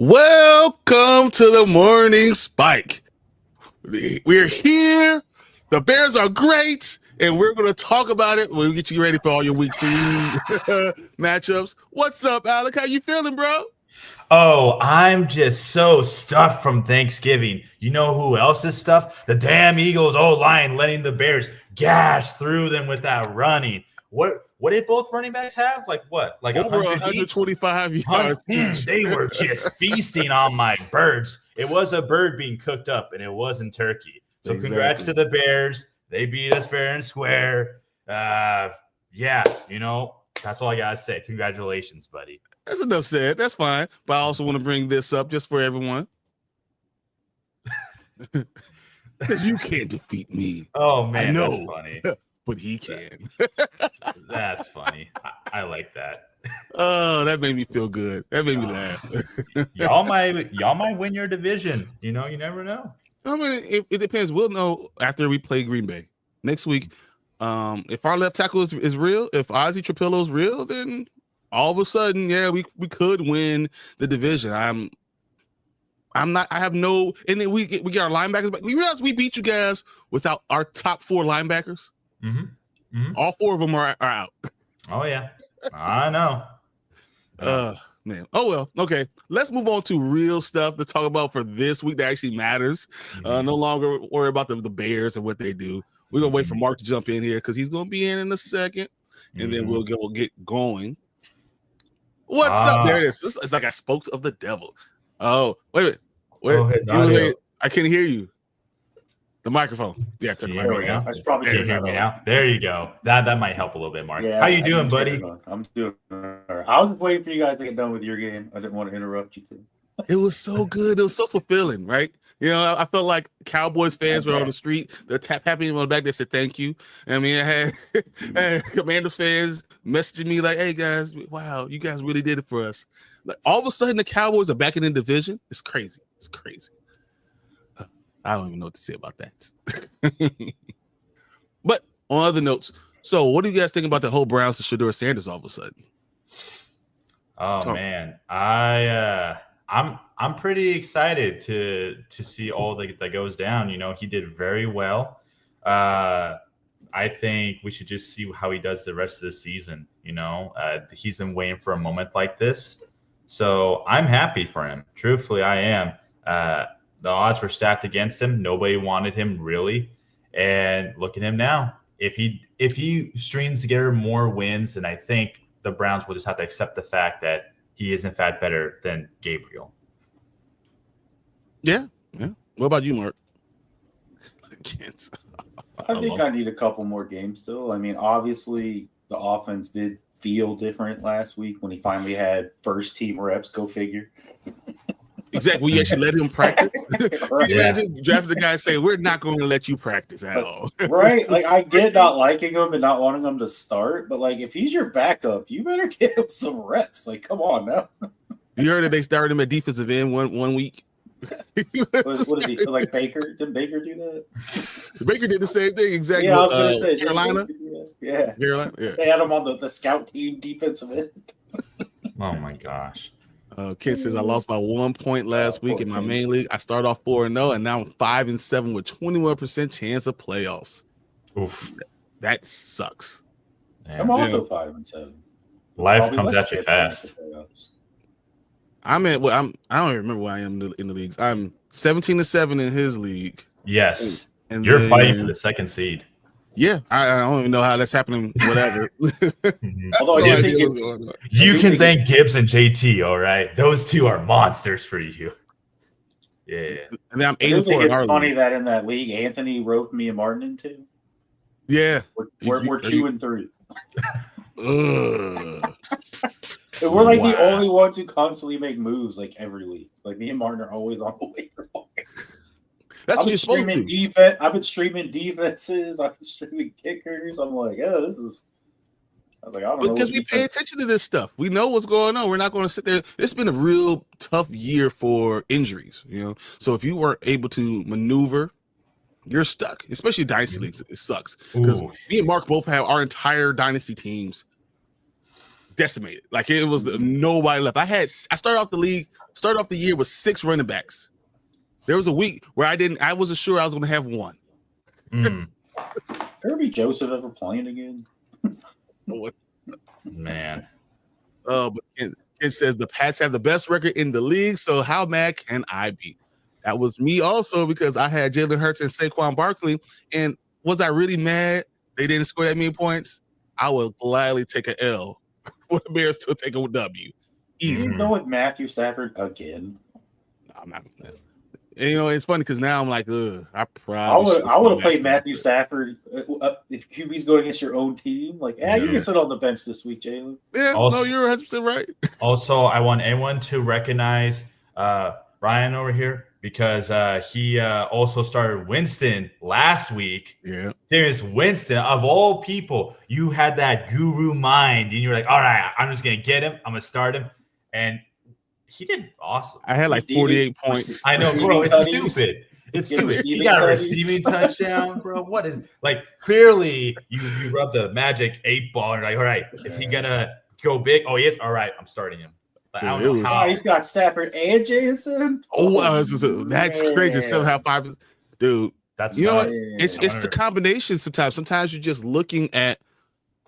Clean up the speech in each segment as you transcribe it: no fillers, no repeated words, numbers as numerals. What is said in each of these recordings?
Welcome to the morning spike. We're here. The Bears are great, and we're going to talk about it. We'll get you ready for all your week 3 matchups. What's up, Alec? How you feeling, bro? Oh, I'm just so stuffed from Thanksgiving. You know who else is stuffed? The damn Eagles O-line letting the Bears gash through them with that running. What did both running backs have? Like what? Like over 125 yards each. They were just feasting on my birds. It was a bird being cooked up, and it wasn't turkey. So Congrats to the Bears. They beat us fair and square. Yeah, that's all I gotta say. Congratulations, buddy. That's enough said. That's fine. But I also want to bring this up just for everyone. Because you can't defeat me. Oh, man, I know, that's funny. But he can. That's funny. I like that. Oh, that made me feel good. That made me laugh. y'all might win your division. You never know. I mean, it depends. We'll know after we play Green Bay next week. If our left tackle is real, if Ozzie Trapillo's real, then all of a sudden, yeah, we could win the division. I'm not. I have no. And then we get our linebackers back. We realize we beat you guys without our top 4 linebackers. Mm-hmm. All 4 of them are out. Oh yeah, I know. Man. Oh well. Okay. Let's move on to real stuff to talk about for this week that actually matters. No longer worry about the Bears and what they do. We're gonna wait for Mark to jump in here because he's gonna be in a second, and then we'll get going. What's up? There it is. It's like I spoke of the devil. Oh, wait. I can't hear you. The microphone. Yeah, turn the microphone down. I should probably change that now. There you go. That might help a little bit, Mark. Yeah, how you doing, buddy? I'm doing all right. I was waiting for you guys to get done with your game. I didn't want to interrupt you too. It was so good. It was so fulfilling, right? I felt like Cowboys fans were on the street. They're tapping him on the back. They said thank you. I mean, I had Commander fans messaging me like, "Hey guys, wow, you guys really did it for us." Like all of a sudden, the Cowboys are back in the division. It's crazy. It's crazy. I don't even know what to say about that. But on other notes, so what do you guys think about the whole Browns to Shedeur Sanders all of a sudden? Oh man, I'm pretty excited to see all that goes down. He did very well. I think we should just see how he does the rest of the season. He's been waiting for a moment like this, so I'm happy for him. Truthfully, I am. The odds were stacked against him. Nobody wanted him really, and look at him now. If he strings together more wins, then I think the Browns will just have to accept the fact that he is in fact better than Gabriel. Yeah. What about you, Mark? I think I need a couple more games still. I mean, obviously the offense did feel different last week when he finally had first team reps. Go figure. Exactly. We actually let him practice. Can you imagine drafting the guy and say, "We're not going to let you practice at all." Right? Like I get not liking him and not wanting him to start, but like if he's your backup, you better get him some reps. Like, come on now. You heard that they started him at defensive end one week. What is he like? Baker? Did Baker do that? Baker did the same thing exactly. Yeah, I was going to say Carolina. Yeah, Carolina. Yeah. They had him on the scout team defensive end. Oh my gosh. Kent says I lost by 1 point last week in my main league. I started off 4-0, and now I'm 5-7 with 21% chance of playoffs. Oof, that sucks. I'm also 5-7. Life comes at you fast. I'm at. Well, I don't even remember where I am in the leagues. I'm 17-7 in his league. Yes, and you're fighting for the second seed. Yeah, I don't even know how that's happening. Whatever. Although you can thank Gibbs and JT. All right, those two are monsters for you. Yeah, and then I'm 8-4. It's funny that in that league, Anthony roped me and Martin into. Yeah, we're 2-3. And we're like the only ones who constantly make moves like every week. Like me and Martin are always on the waiver wire. That's I've been streaming defense. I've been streaming defenses. I've been streaming kickers. I'm like, oh, this is. I was like, I don't know. Because we pay attention to this stuff. We know what's going on. We're not going to sit there. It's been a real tough year for injuries, So if you weren't able to maneuver, you're stuck. Especially Dynasty leagues, it sucks because me and Mark both have our entire Dynasty teams decimated. Like it was nobody left. I started off the year with 6 running backs. There was a week where I wasn't sure I was going to have one. Kirby Joseph ever playing again? Man. But it says the Pats have the best record in the league, so how mad can I be? That was me also because I had Jalen Hurts and Saquon Barkley. And was I really mad they didn't score that many points? I would gladly take an L for the Bears to take a W. Easy. You go with Matthew Stafford again. No, I'm not. And, it's funny because now I'm like, I probably I would have played Matthew Stafford if QB's going against your own team. Like, you can sit on the bench this week, Jalen. Yeah, no, you're 100% right. Also, I want everyone to recognize Ryan over here because he also started Winston last week. Yeah. There's Winston. Of all people, you had that guru mind, and you're like, all right, I'm just going to get him. I'm going to start him. And he did awesome. I had like 48 points. I know, bro. It's stupid. It's stupid. He got a receiving touchdown, bro. What is clearly you rubbed the magic 8 ball and you're like, all right, is he gonna go big? Oh, he is. All right, I'm starting him. Like, I don't know how he's got Stafford and Jason. That's crazy. Somehow 5, dude. That's what? It's the combination. Sometimes you're just looking at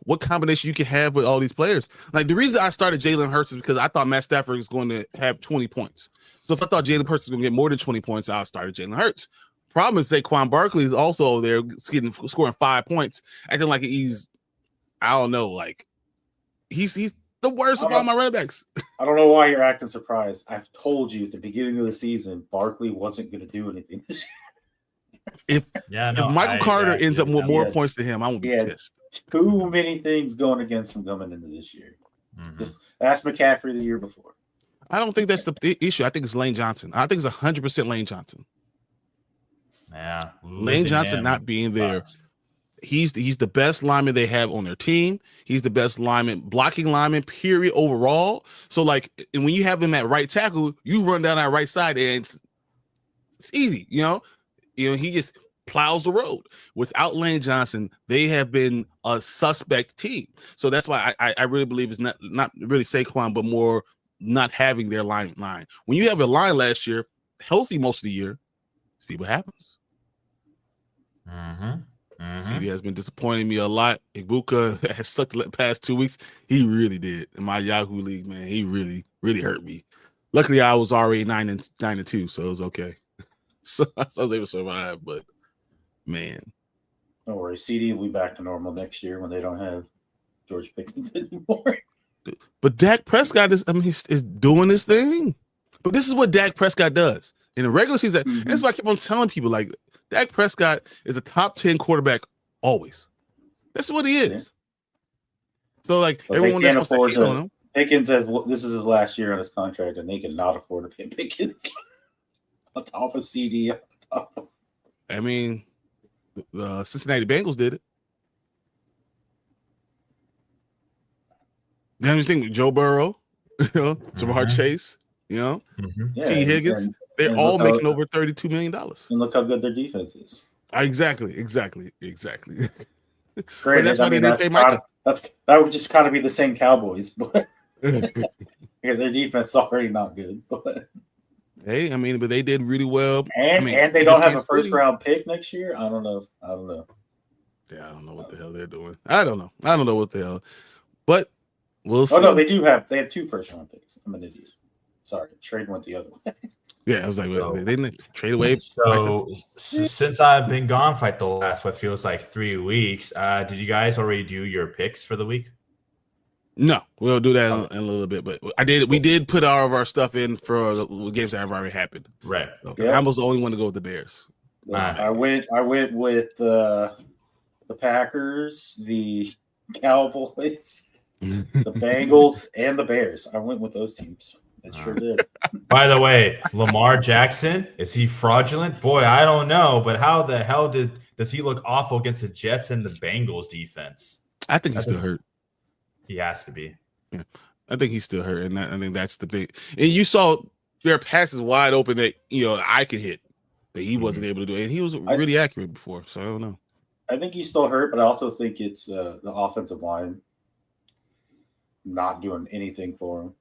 what combination you can have with all these players. Like the reason I started Jalen Hurts is because I thought Matt Stafford was going to have 20 points. So if I thought Jalen Hurts was going to get more than 20 points, I started Jalen Hurts. Problem is Saquon Barkley is also there scoring 5 points, acting like he's, I don't know, like he's the worst of all my running backs. I don't know why you're acting surprised. I've told you at the beginning of the season, Barkley wasn't going to do anything this year. If Michael Carter ends up with more points than him, I won't be pissed. Too many things going against him coming into this year. Just ask McCaffrey the year before. I don't think that's the issue. I think it's Lane Johnson. I think it's 100% Lane Johnson. Yeah, Lane Johnson not being there. He's the best lineman they have on their team. He's the best blocking lineman, period, overall. So, and when you have him at right tackle, you run down that right side, and it's easy. He just plows the road. Without Lane Johnson, they have been a suspect team. So that's why I really believe it's not really Saquon, but more not having their line. When you have a line last year, healthy most of the year, see what happens. CD has been disappointing me a lot. Ibuka has sucked the past 2 weeks. He really did. In my Yahoo league, man, he really, really hurt me. Luckily, I was already 9-2, so it was okay. So I was able to survive, but man. Don't worry. CD will be back to normal next year when they don't have George Pickens anymore. But Dak Prescott is doing his thing. But this is what Dak Prescott does. In the regular season, that's why I keep on telling people, Dak Prescott is a top 10 quarterback always. That's what he is. Yeah. So, everyone that's supposed to hate on him. Pickens says this is his last year on his contract, and they cannot afford to pay Pickens on top of CD. I mean, the Cincinnati Bengals did it. Then you think Joe Burrow, Jamar Chase, Yeah, T. Higgins, they're all making over $32 million. And look how good their defense is. Exactly. Granted, that's why they didn't pay Michael. That would just kind of be the same Cowboys, but because their defense is already not good. But hey, but they did really well. And they don't have a first round pick next year. I don't know. Yeah, I don't know what the hell they're doing. I don't know what the hell. But we'll see. Oh no, they have 2 first round picks. I'm an idiot. Sorry, trade went the other way. Yeah, I was like, they didn't trade away. So since I've been gone for the last what feels like 3 weeks, did you guys already do your picks for the week? No, we'll do that in a little bit. But we did put all of our stuff in for the games that have already happened. Right. So I was the only one to go with the Bears. I went with the Packers, the Cowboys, the Bengals, and the Bears. I went with those teams. I sure did. By the way, Lamar Jackson, is he fraudulent? Boy, I don't know, but how the hell does he look awful against the Jets and the Bengals defense? I think he's still hurt. He has to be. Yeah, I think he's still hurt, and I think that's the thing. And you saw there are passes wide open that I could hit that he wasn't able to do, and he was really accurate before. So I don't know. I think he's still hurt, but I also think it's the offensive line. not doing anything for him.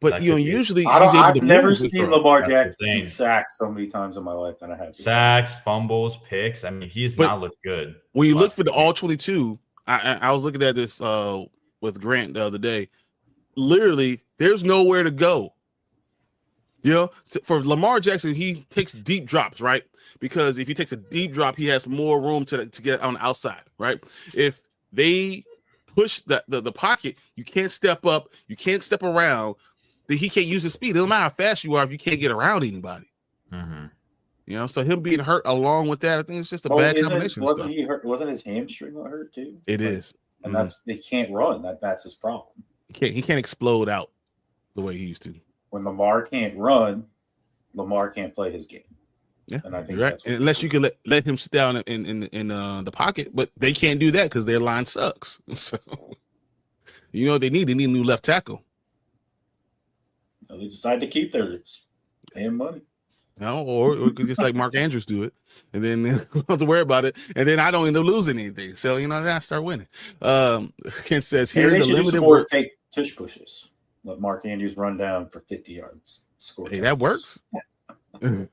But usually he's able I've to never move. seen Lamar Jackson sacked so many times in my life than I have. Sacks, fumbles, picks. I mean, he has not looked good. When you look for the all 22, I was looking at this with Grant the other day. Literally, there's nowhere to go. You know, for Lamar Jackson, he takes deep drops, right? Because if he takes a deep drop, he has more room to get on the outside, right? If they push the pocket, you can't step up, you can't step around. He can't use his speed. It doesn't matter how fast you are if you can't get around anybody. Mm-hmm. You know, so him being hurt along with that, I think it's just a bad combination. Wasn't he hurt? Wasn't his hamstring hurt too? It is, and that's they can't run. That's his problem. He can't explode out the way he used to. When Lamar can't run, Lamar can't play his game. Yeah, and I think right. Unless you can let him sit down in the pocket, but they can't do that because their line sucks. So, you know what they need? They need a new left tackle. They decide to keep theirs, paying money. No, or just like Mark Andrews do it, and then we don't have to worry about it, and then I don't end up losing anything. So you know, then I start winning. Kent says here the limited work. Fake tush pushes. Let Mark Andrews run down for 50 yards. Score. Hey, that works. We'll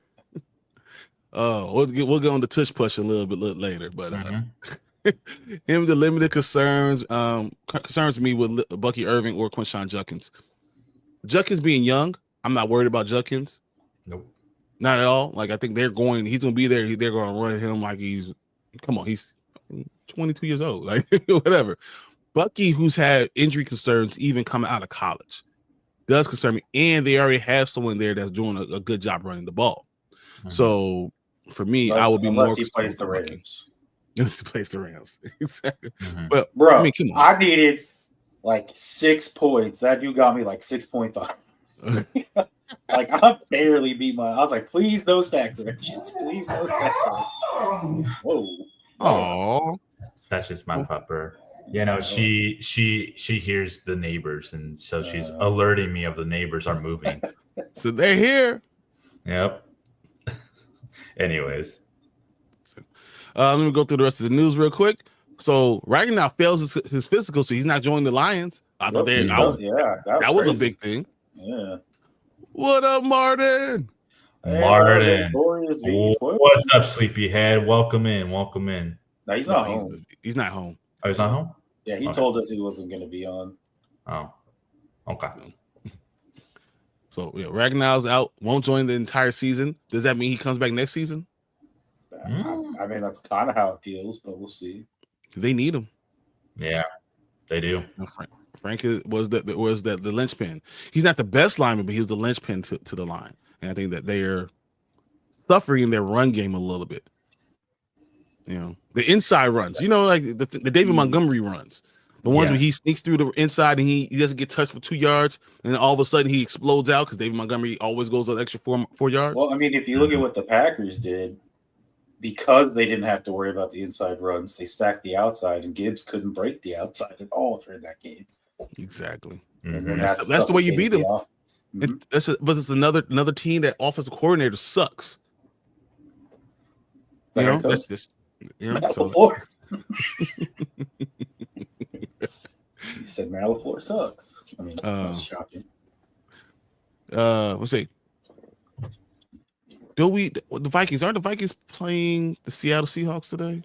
get on the tush push a little bit later, but him the limited concerns me with Bucky Irving or Quinshon Judkins. Judkins being young, I'm not worried about Judkins. Nope. Not at all. Like I think he's going to be there. They're going to run him like he's 22 years old, like whatever. Bucky, who's had injury concerns even coming out of college, does concern me, and they already have someone there that's doing a good job running the ball. Mm-hmm. So for me, I would be unless he plays the Rams. Unless he plays the Rams, exactly. Mm-hmm. But bro, I mean, come on. I needed like 6 points. That dude got me like 6.5. Like I barely beat I was like, please no stack corrections. Please no stack corrections. Whoa. Oh. That's just my pupper. You know, she hears the neighbors, and so she's alerting me of the neighbors are moving. So they're here. Yep. Anyways. Let me go through the rest of the news real quick. So Ragnar fails his physical, so he's not joining the Lions. I thought that was a big thing. Yeah. What up, Martin? Hey, Martin. What's up, sleepyhead? Welcome in. No, he's not home. He's not home. Oh, he's not home? Yeah, he told us he wasn't going to be on. Oh, okay. So, yeah, Ragnar's out, won't join the entire season. Does that mean he comes back next season? I mean, that's kind of how it feels, but we'll see. They need him. Yeah, they do. Frank was the linchpin. He's not the best lineman, but he was the linchpin to the line. And I think that they're suffering in their run game a little bit. You know, the inside runs, you know, like the David Montgomery runs, the ones where he sneaks through the inside and he doesn't get touched for 2 yards, and then all of a sudden he explodes out because David Montgomery always goes an extra 4 yards. Well, I mean, if you look at what the Packers did, because they didn't have to worry about the inside runs, they stacked the outside, and Gibbs couldn't break the outside at all during that game. Exactly. Mm-hmm. That's the way you beat them. Mm-hmm. But it's another team that offensive coordinator sucks. You know, that's just. You know, LaFleur. You said Matt LaFleur sucks. I mean, that's shocking. Let's see. The Vikings aren't the Vikings playing the Seattle Seahawks today?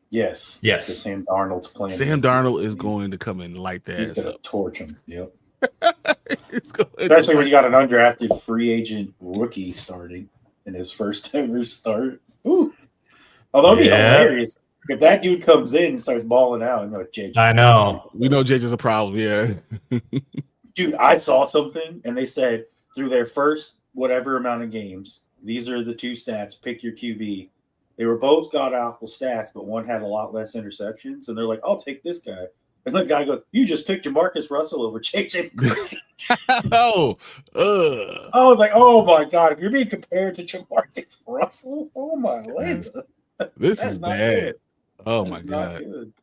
Yes. So Sam Darnold's playing. Sam Darnold is going to come in like that. He's going to torch him. Yep. Especially when you got an undrafted free agent rookie starting in his first ever start. Ooh. Although it'd be hilarious if that dude comes in and starts balling out. I know. We know JJ's a problem, yeah. Dude, I saw something, and they said through their first whatever amount of games, these are the 2 stats. Pick your QB. They were both god-awful stats, but one had a lot less interceptions. And they're like, I'll take this guy. And the guy goes, you just picked Jamarcus Russell over JJ. I was like, oh, my God. If you're being compared to Jamarcus Russell, oh, my land. This is bad. Good. Oh my God.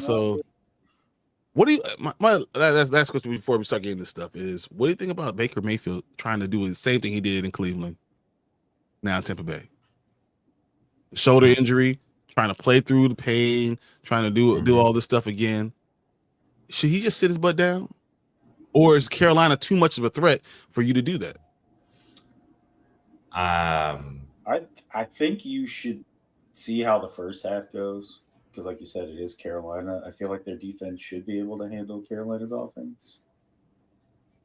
So what do you my last question before we start getting this stuff is, what do you think about Baker Mayfield trying to do the same thing he did in Cleveland, now in Tampa Bay? Shoulder injury, trying to play through the pain, trying to do all this stuff again. should he just sit his butt down? Or is Carolina too much of a threat for you to do that? I think you should see how the first half goes because, like you said, it is Carolina. I feel like their defense should be able to handle Carolina's offense.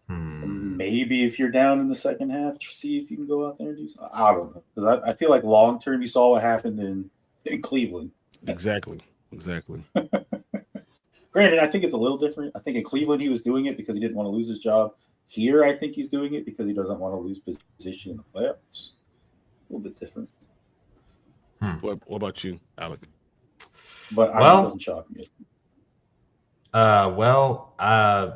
Maybe if you're down in the second half, see if you can go out there and do something. I don't know because I feel like long term, you saw what happened in Cleveland. Exactly. Granted, I think it's a little different. I think in Cleveland he was doing it because he didn't want to lose his job. Here, I think he's doing it because he doesn't want to lose position in the playoffs. A little bit different. What about you, Alec? But it doesn't shock me.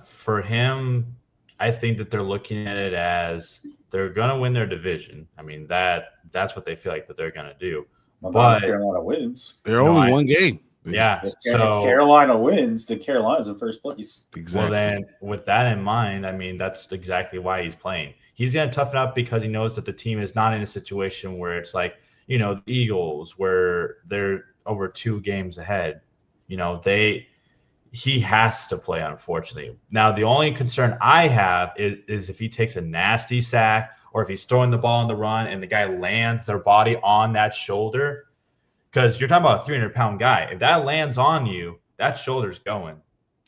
For him, I think that they're looking at it as they're going to win their division. I mean, that's what they feel like that they're going to do. Well, but Carolina wins. They're only one game. Yeah. If Carolina wins, then Carolina's in first place. Exactly. Well, then with that in mind, I mean, that's exactly why he's playing. He's going to toughen up because he knows that the team is not in a situation where it's like, the Eagles where they're over 2 games ahead. He has to play, unfortunately. Now, the only concern I have is if he takes a nasty sack or if he's throwing the ball on the run and the guy lands their body on that shoulder. Because you're talking about a 300-pound guy. If that lands on you, that shoulder's going.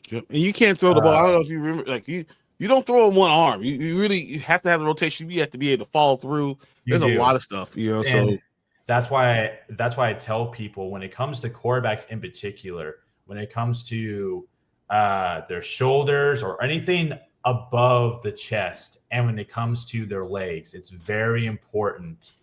Yep. And you can't throw the ball. I don't know if you remember, like you don't throw in one arm. You really have to have the rotation. You have to be able to follow through. There's a lot of stuff, So that's why I tell people when it comes to quarterbacks in particular, when it comes to their shoulders or anything above the chest, and when it comes to their legs, it's very important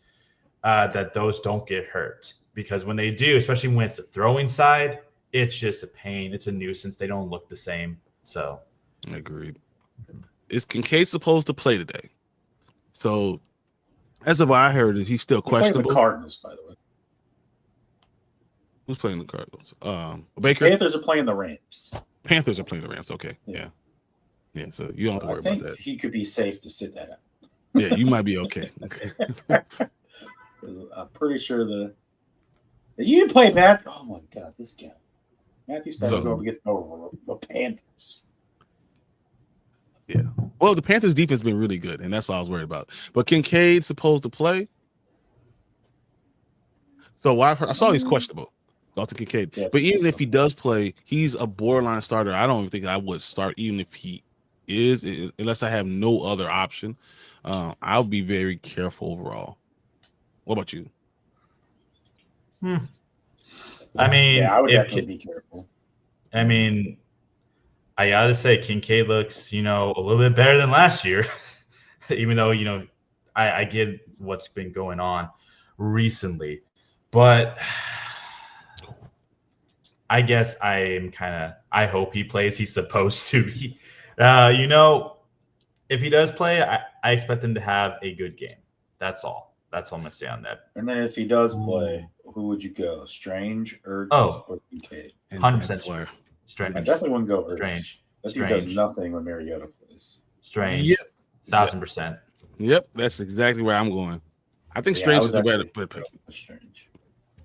that those don't get hurt. Because when they do, especially when it's the throwing side, it's just a pain. It's a nuisance. They don't look the same. So, agreed. Is Kincaid supposed to play today? So, as of what I heard, he's still questionable. The Cardinals, by the way. Who's playing the Cardinals? Baker. Panthers are playing the Rams. Panthers are playing the Rams. Okay, yeah. So you don't have to worry about that. He could be safe to sit that out. Yeah, you might be okay. I'm pretty sure you play Matt. Oh my God, this guy. Matthew Stafford going against the Panthers. Yeah. Well, the Panthers' defense has been really good, and that's what I was worried about. But Kincaid's supposed to play. So I saw he's questionable, Dalton Kincaid. Yeah, but even if he does play, he's a borderline starter. I don't even think I would start, even if he is, unless I have no other option. I'll be very careful overall. What about you? I mean, I would definitely be careful. I mean, I gotta say, Kincaid looks, a little bit better than last year, even though, I get what's been going on recently, but I guess I hope he plays. He's supposed to be, if he does play, I expect him to have a good game. That's all. That's all I'm going to say on that. And then if he does play, who would you go? Strange, Ertz, or Kincaid? 100% Strange. I definitely wouldn't go Ertz. Strange. That dude does nothing when Mariota plays. Strange. Yep. 1,000%. Yep, that's exactly where I'm going. I think Strange is the better pick. Strange.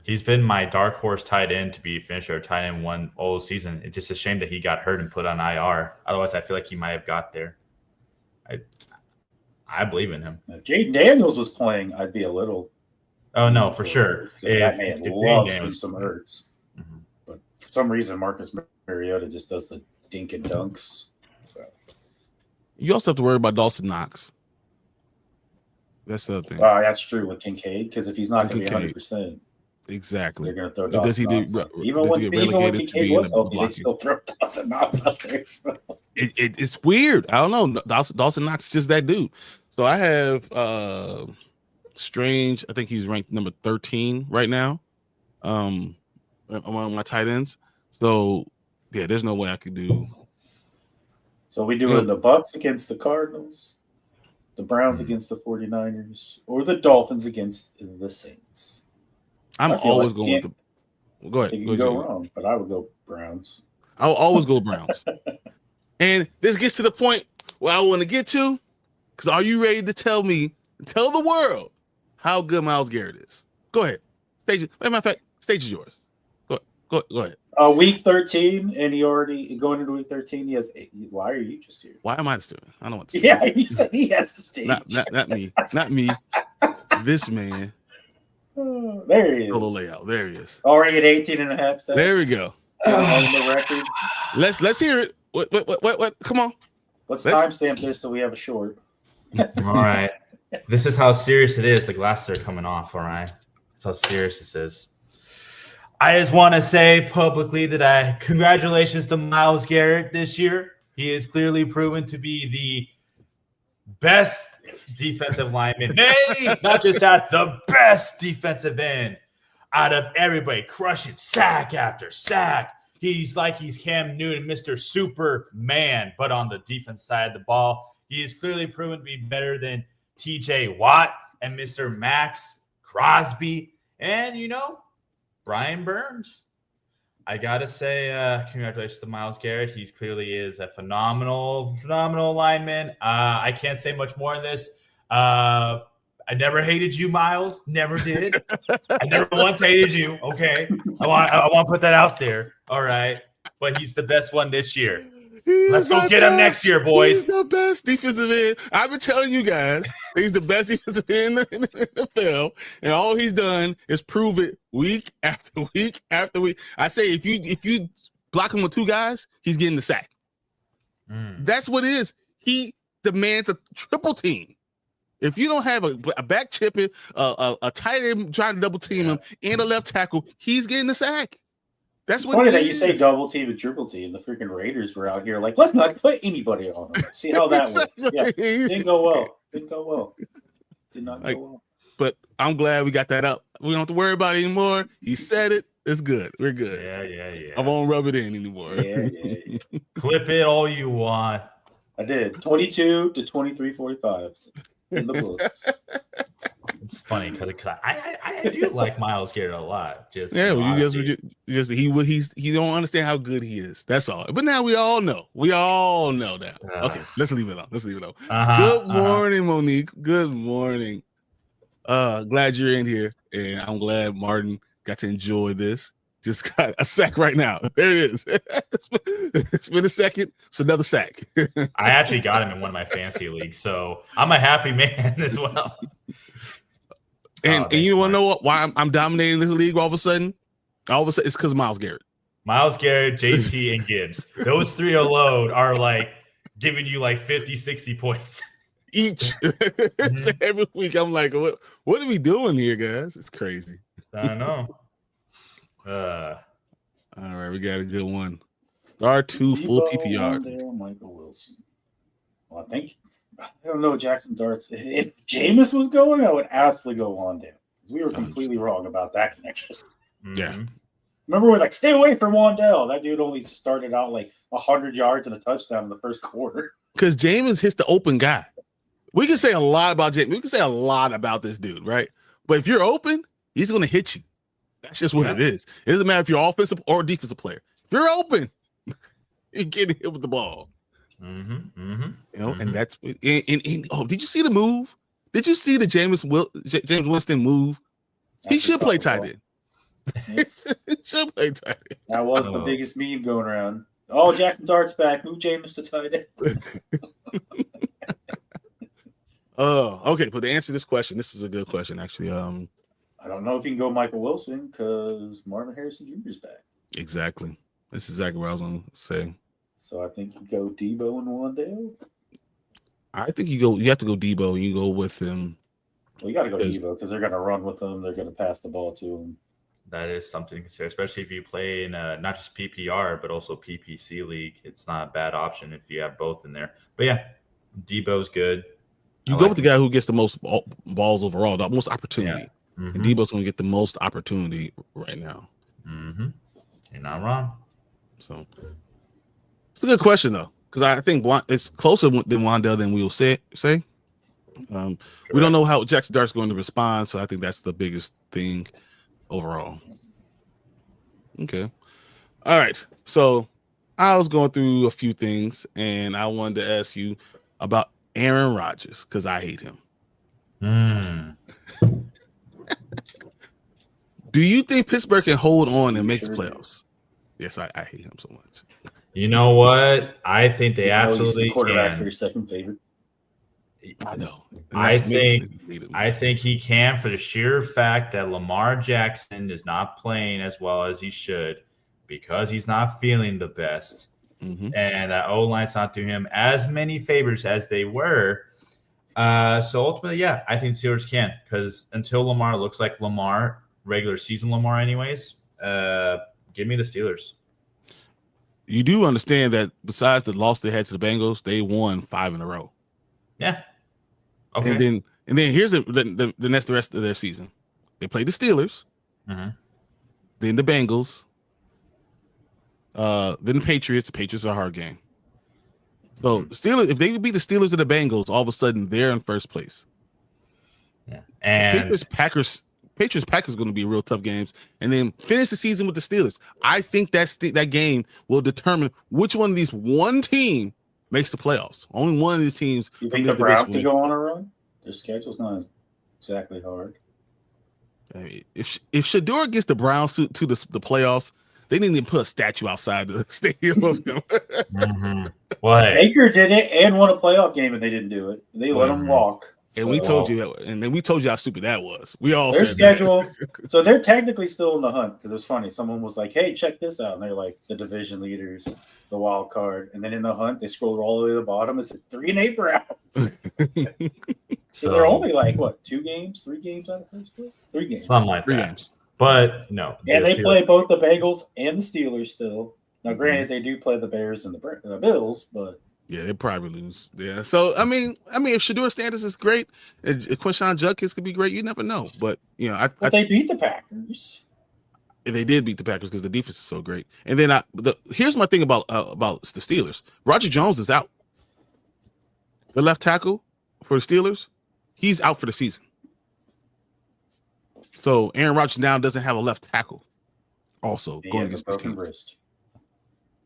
He's been my dark horse tight end to be finisher tight end one all season. It's just a shame that he got hurt and put on IR. Otherwise, I feel like he might have got there. I believe in him. If Jaden Daniels was playing, I'd be a little. Oh no, for sure. That man loves some Ertz, but for some reason, Marcus Mariota just does the dink and dunks. So you also have to worry about Dawson Knox. That's the other thing. That's true with Kincaid because if he's not going to be 100%, exactly, they're going to throw Dawson Knox. Even when Kincaid was healthy, they still throw Dawson Knox out there. So. It's weird. I don't know. Dawson Knox is just that dude. So I have Strange. I think he's ranked number 13 right now among my tight ends. So yeah, there's no way I could do. So we doing the Bucks against the Cardinals, the Browns against the 49ers, or the Dolphins against the Saints. I'm always going with the. Go ahead. You can go wrong, but I would go Browns. I'll always go Browns. And this gets to the point where I want to get to, because are you ready to tell the world how good Myles Garrett is? Go ahead. As a matter of fact, stage is yours. Go ahead. Week 13, and he already going into week 13. He has 8. Why are you just here? Why am I still? I don't want to. Yeah, you said he has the stage. Not me. This man. There he is. Solo layout. There he is. Already at 18 and a half sacks. There we go. On the record. Let's hear it. What? Come on. Let's timestamp this so we have a short. All right. This is how serious it is. The glasses are coming off. All right. That's how serious this is. I just want to say publicly that congratulations to Myles Garrett this year. He is clearly proven to be the best defensive lineman. Nay, not just that, the best defensive end out of everybody, crushing sack after sack. He's Cam Newton, Mr. Superman, but on the defense side of the ball. He is clearly proven to be better than TJ Watt and Mr. Max Crosby. And, Brian Burns. I got to say congratulations to Myles Garrett. He clearly is a phenomenal lineman. I can't say much more on this. I never hated you, Myles. Never did. I never once hated you. Okay. I want to put that out there. All right. But he's the best one this year. Let's go get him next year, boys. He's the best defensive end. I've been telling you guys he's the best defensive end in the NFL, and all he's done is prove it week after week after week. I say if you block him with 2 guys, he's getting the sack. That's what it is. He demands a triple team. If you don't have a back chipping, a tight end trying to double team him, and a left tackle, he's getting the sack. That's what funny that you say double team and triple team. The freaking Raiders were out here like, let's not put anybody on them. See how that exactly. went. Yeah, didn't go well. Did not go well. But I'm glad we got that up. We don't have to worry about it anymore. He said it. It's good. We're good. Yeah. I won't rub it in anymore. Yeah. Clip it all you want. I did. 22 to 23-45 in the books. It's funny because I do like Myles Garrett a lot. He don't understand how good he is. That's all. But now we all know. Now. Okay, let's leave it on. Good morning, Monique. Good morning. Glad you're in here, and I'm glad Martin got to enjoy this. Just got a sack right now. There it is. It's been a second. It's another sack. I actually got him in one of my fantasy leagues, so I'm a happy man as well. And you want to know why I'm dominating this league all of a sudden? It's because of Myles Garrett. Myles Garrett, JT, and Gibbs. Those 3 alone are giving you 50, 60 points. Each. So every week I'm like, what are we doing here, guys? It's crazy. I know. All right, we got a good one. Star 2 full PPR. Michael Wilson. Well, I don't know Jackson Darts. If Jameis was going, I would absolutely go Wandale. We were completely wrong about that connection. Yeah. Remember, we're like, stay away from Wandale. That dude only started out 100 yards and a touchdown in the first quarter. Because Jameis hits the open guy. We can say a lot about Jameis. We can say a lot about this dude, right? But if you're open, he's going to hit you. That's just what it is. It doesn't matter if you're offensive or defensive player. If you're open, you're getting hit with the ball. And that's did you see the move? Did you see the James Winston move? He should play tight end. He should play tight end. That was the biggest meme going around. Oh, Jackson Dart's back. Move Jameis to tight end. Okay. But to answer this question, this is a good question, actually. I don't know if you can go Michael Wilson because Marvin Harrison Jr. is back. Exactly. That's exactly what I was going to say. So I think you go Debo and Wandale. I think you have to go Debo and you go with him. Well, you got to go Debo because they're going to run with him. They're going to pass the ball to him. That is something to consider, especially if you play in not just PPR, but also PPC league. It's not a bad option if you have both in there. But yeah, Debo's good. You go with the guy who gets the most balls overall, the most opportunity. Yeah. And Debo's going to get the most opportunity right now. You're not wrong. So it's a good question, though, because I think it's closer than Wandale than we will say. We don't know how Jackson Dart's going to respond, so I think that's the biggest thing overall. Okay. All right. So I was going through a few things, and I wanted to ask you about Aaron Rodgers because I hate him. Mm. Do you think Pittsburgh can hold on and make the playoffs? Yes, I hate him so much. You know what? I think they He's absolutely the quarterback can. for your second favorite. I know. I think he can, for the sheer fact that Lamar Jackson is not playing as well as he should because he's not feeling the best. Mm-hmm. And that O-line's not doing him as many favors as they were. So ultimately, yeah, I think Steelers can, because until Lamar looks like Lamar, regular season Lamar anyways, give me the Steelers. You do understand that besides the loss they had to the Bengals, they won 5 in a row. Yeah. Okay. And then here's the rest of their season. They played the Steelers, then the Bengals, then the Patriots. The Patriots are a hard game. So the Steelers, if they beat the Steelers and the Bengals, all of a sudden they're in first place. Yeah. And Patriots Packers going to be real tough games, and then finish the season with the Steelers. I think that game will determine which one of these one team makes the playoffs. Only one of these teams. You think the Browns can go on a run? Their schedule's not exactly hard. If Shador gets the Browns to the playoffs, they didn't even put a statue outside the stadium of him. What? Baker did it and won a playoff game, and they didn't do it. They let him walk. And we told you that, and then we told you how stupid that was. We all their said schedule. That. So they're technically still in the hunt, because it was funny. Someone was like, "Hey, check this out," and they're like the division leaders, the wild card, and then in the hunt they scrolled all the way to the bottom and said 3-8 Browns. So they're only like what, 2 games, 3 games out of first place, 3 games, something like 3 that. games. But no, and they play both the Bengals and the Steelers still. Now, granted, they do play the Bears and the Bills, but. Yeah, they probably lose. Yeah, so I mean, if Shador Sanders is great, and Quinshon Judkins could be great, you never know. But you know, they beat the Packers. They did beat the Packers because the defense is so great. And then here's my thing about the Steelers. Roger Jones is out. The left tackle for the Steelers, he's out for the season. So Aaron Rodgers now doesn't have a left tackle. Also, he going has against a broken wrist.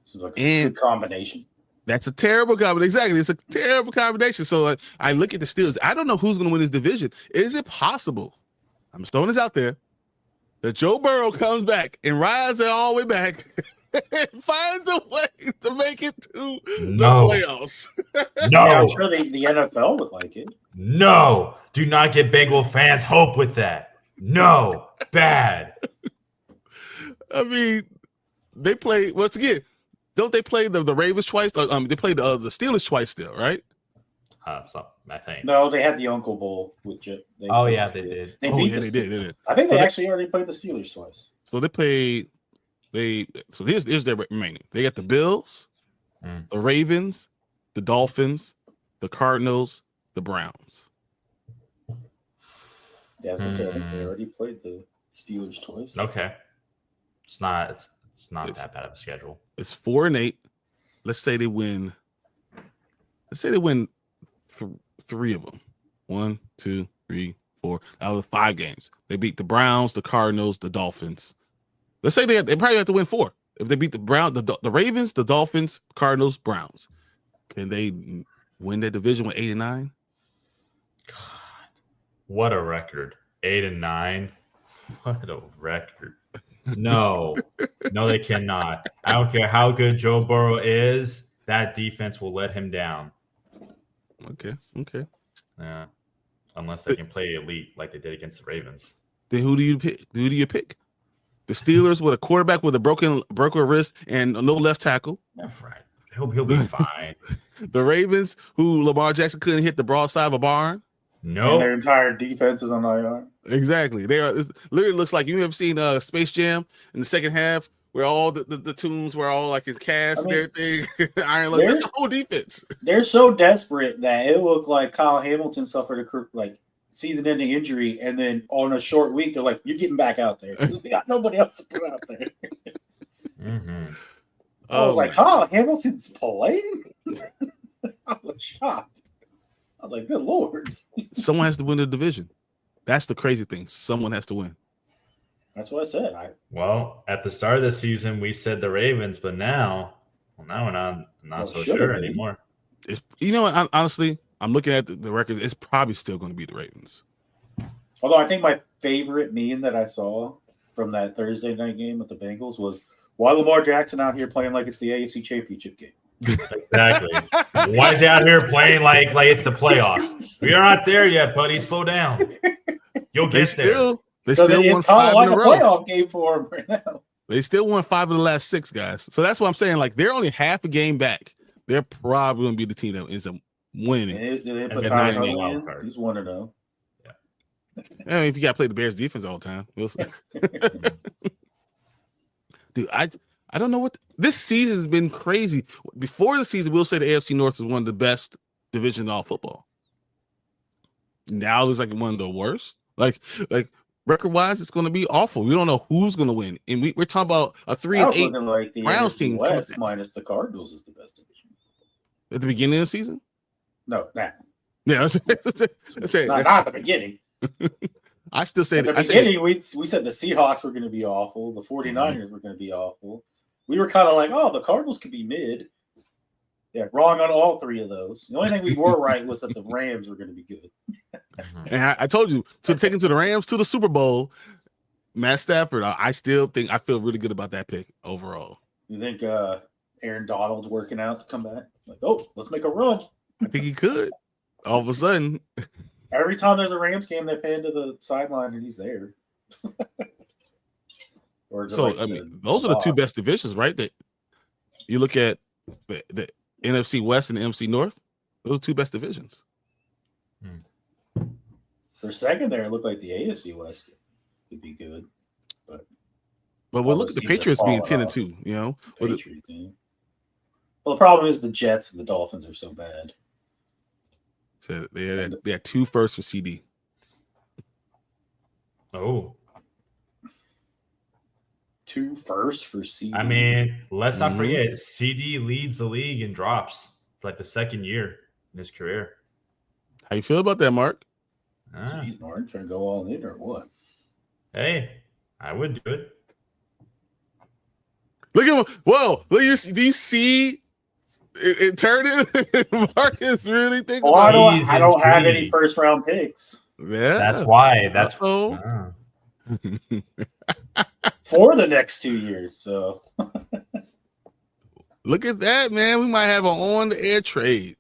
This is like a good combination. That's a terrible combination. Exactly. It's a terrible combination. So I look at the Steelers. I don't know who's going to win this division. Is it possible? I'm just throwing this out there that Joe Burrow comes back and rides it all the way back and finds a way to make it to the playoffs? No. Yeah, I'm sure the NFL would like it. No. Do not give Bengal fans hope with that. No. Bad. I mean, they play, once again, don't they play the Ravens twice? They played the Steelers twice still, right? I think. No, they had the Uncle Bowl with Chip. They did. They did. I think they actually already played the Steelers twice. So here's their remaining. They got the Bills, the Ravens, the Dolphins, the Cardinals, the Browns. Yeah, as I said, they already played the Steelers twice. Okay. It's not that bad of a schedule. It's 4-8. Let's say they win. Let's say they win 3 of them. 1, 2, 3, 4. Out of the 5 games, they beat the Browns, the Cardinals, the Dolphins. Let's say they probably have to win 4. If they beat the Ravens, the Dolphins, Cardinals, Browns, can they win that division with 8-9? God, what a record! 8-9. What a record! No, they cannot. I don't care how good Joe Burrow is. That defense will let him down. Okay. Yeah, unless they can play elite like they did against the Ravens. Then who do you pick? The Steelers with a quarterback with a broken wrist and no left tackle. That's right. He'll be fine. The Ravens, who Lamar Jackson couldn't hit the broadside of a barn. No, and their entire defense is on IR. Exactly. It literally looks like, you ever seen Space Jam in the second half where all the tunes were all like in cast and everything. Iron Lung. That's the whole defense. They're so desperate that it looked like Kyle Hamilton suffered a season-ending injury, and then on a short week they're like, "You're getting back out there. We got nobody else to put out there." I was like, "Kyle Hamilton's playing." I was shocked. I was like, "Good Lord!" Someone has to win the division. That's the crazy thing. Someone has to win. That's what I said. Well, at the start of the season, we said the Ravens, but now we're not so sure anymore. Honestly, I'm looking at the record. It's probably still going to be the Ravens. Although I think my favorite meme that I saw from that Thursday night game with the Bengals was, Why Lamar Jackson out here playing like it's the AFC Championship game? Exactly. Why is he out here playing like it's the playoffs? We are not there yet, buddy. Slow down. You'll get there. They still won 5 like in a row. Playoff game for him right now. They still won 5 of the last 6, guys. So that's what I'm saying. Like, they're only half a game back. They're probably going to be the team that ends up winning. They put And Ty then Huntley in. He's 1-0. I mean, if you got to play the Bears defense all the time, we'll see. Dude, I don't know what this season has been crazy. Before the season, we'll say the AFC North is one of the best divisions in all football. Now it's like one of the worst. Like record wise, it's going to be awful. We don't know who's going to win, and we're talking about a 3-8 like the Browns NFC team West minus the Cardinals is the best division at the beginning of the season. No, now. Yeah, Not at the beginning. I still say at the beginning. We said the Seahawks were going to be awful. The 49ers were going to be awful. We were kind of like, oh, the Cardinals could be mid. Yeah, wrong on all 3 of those. The only thing we were right was that the Rams were going to be good. And I told you to take him to the Rams to the Super Bowl. Matt Stafford, I still think I feel really good about that pick overall. You think Aaron Donald's working out to come back? Like, oh, let's make a run. I think he could. All of a sudden, every time there's a Rams game, they pan to the sideline and he's there. So I mean, those are the 2 best divisions, right? That you look at the NFC West and the NFC North. Those are 2 best divisions. For a second there, it looked like the AFC West would be good, but we'll look at the Patriots being 10-2. You know, Patriots, well, the problem is the Jets and the Dolphins are so bad. So they had 2 firsts for CD. Oh. 2 firsts for CD. I mean, let's not forget, CD leads the league in drops for like the 2nd year in his career. How you feel about that, Mark? Jeez, Mark, trying to go all in or what? Hey, I would do it. Look at him. Whoa, do you see it turned it? Marcus really thinking I don't have any first round picks. Yeah. That's why. That's for the next 2 years. So look at that, man. We might have an on the air trade.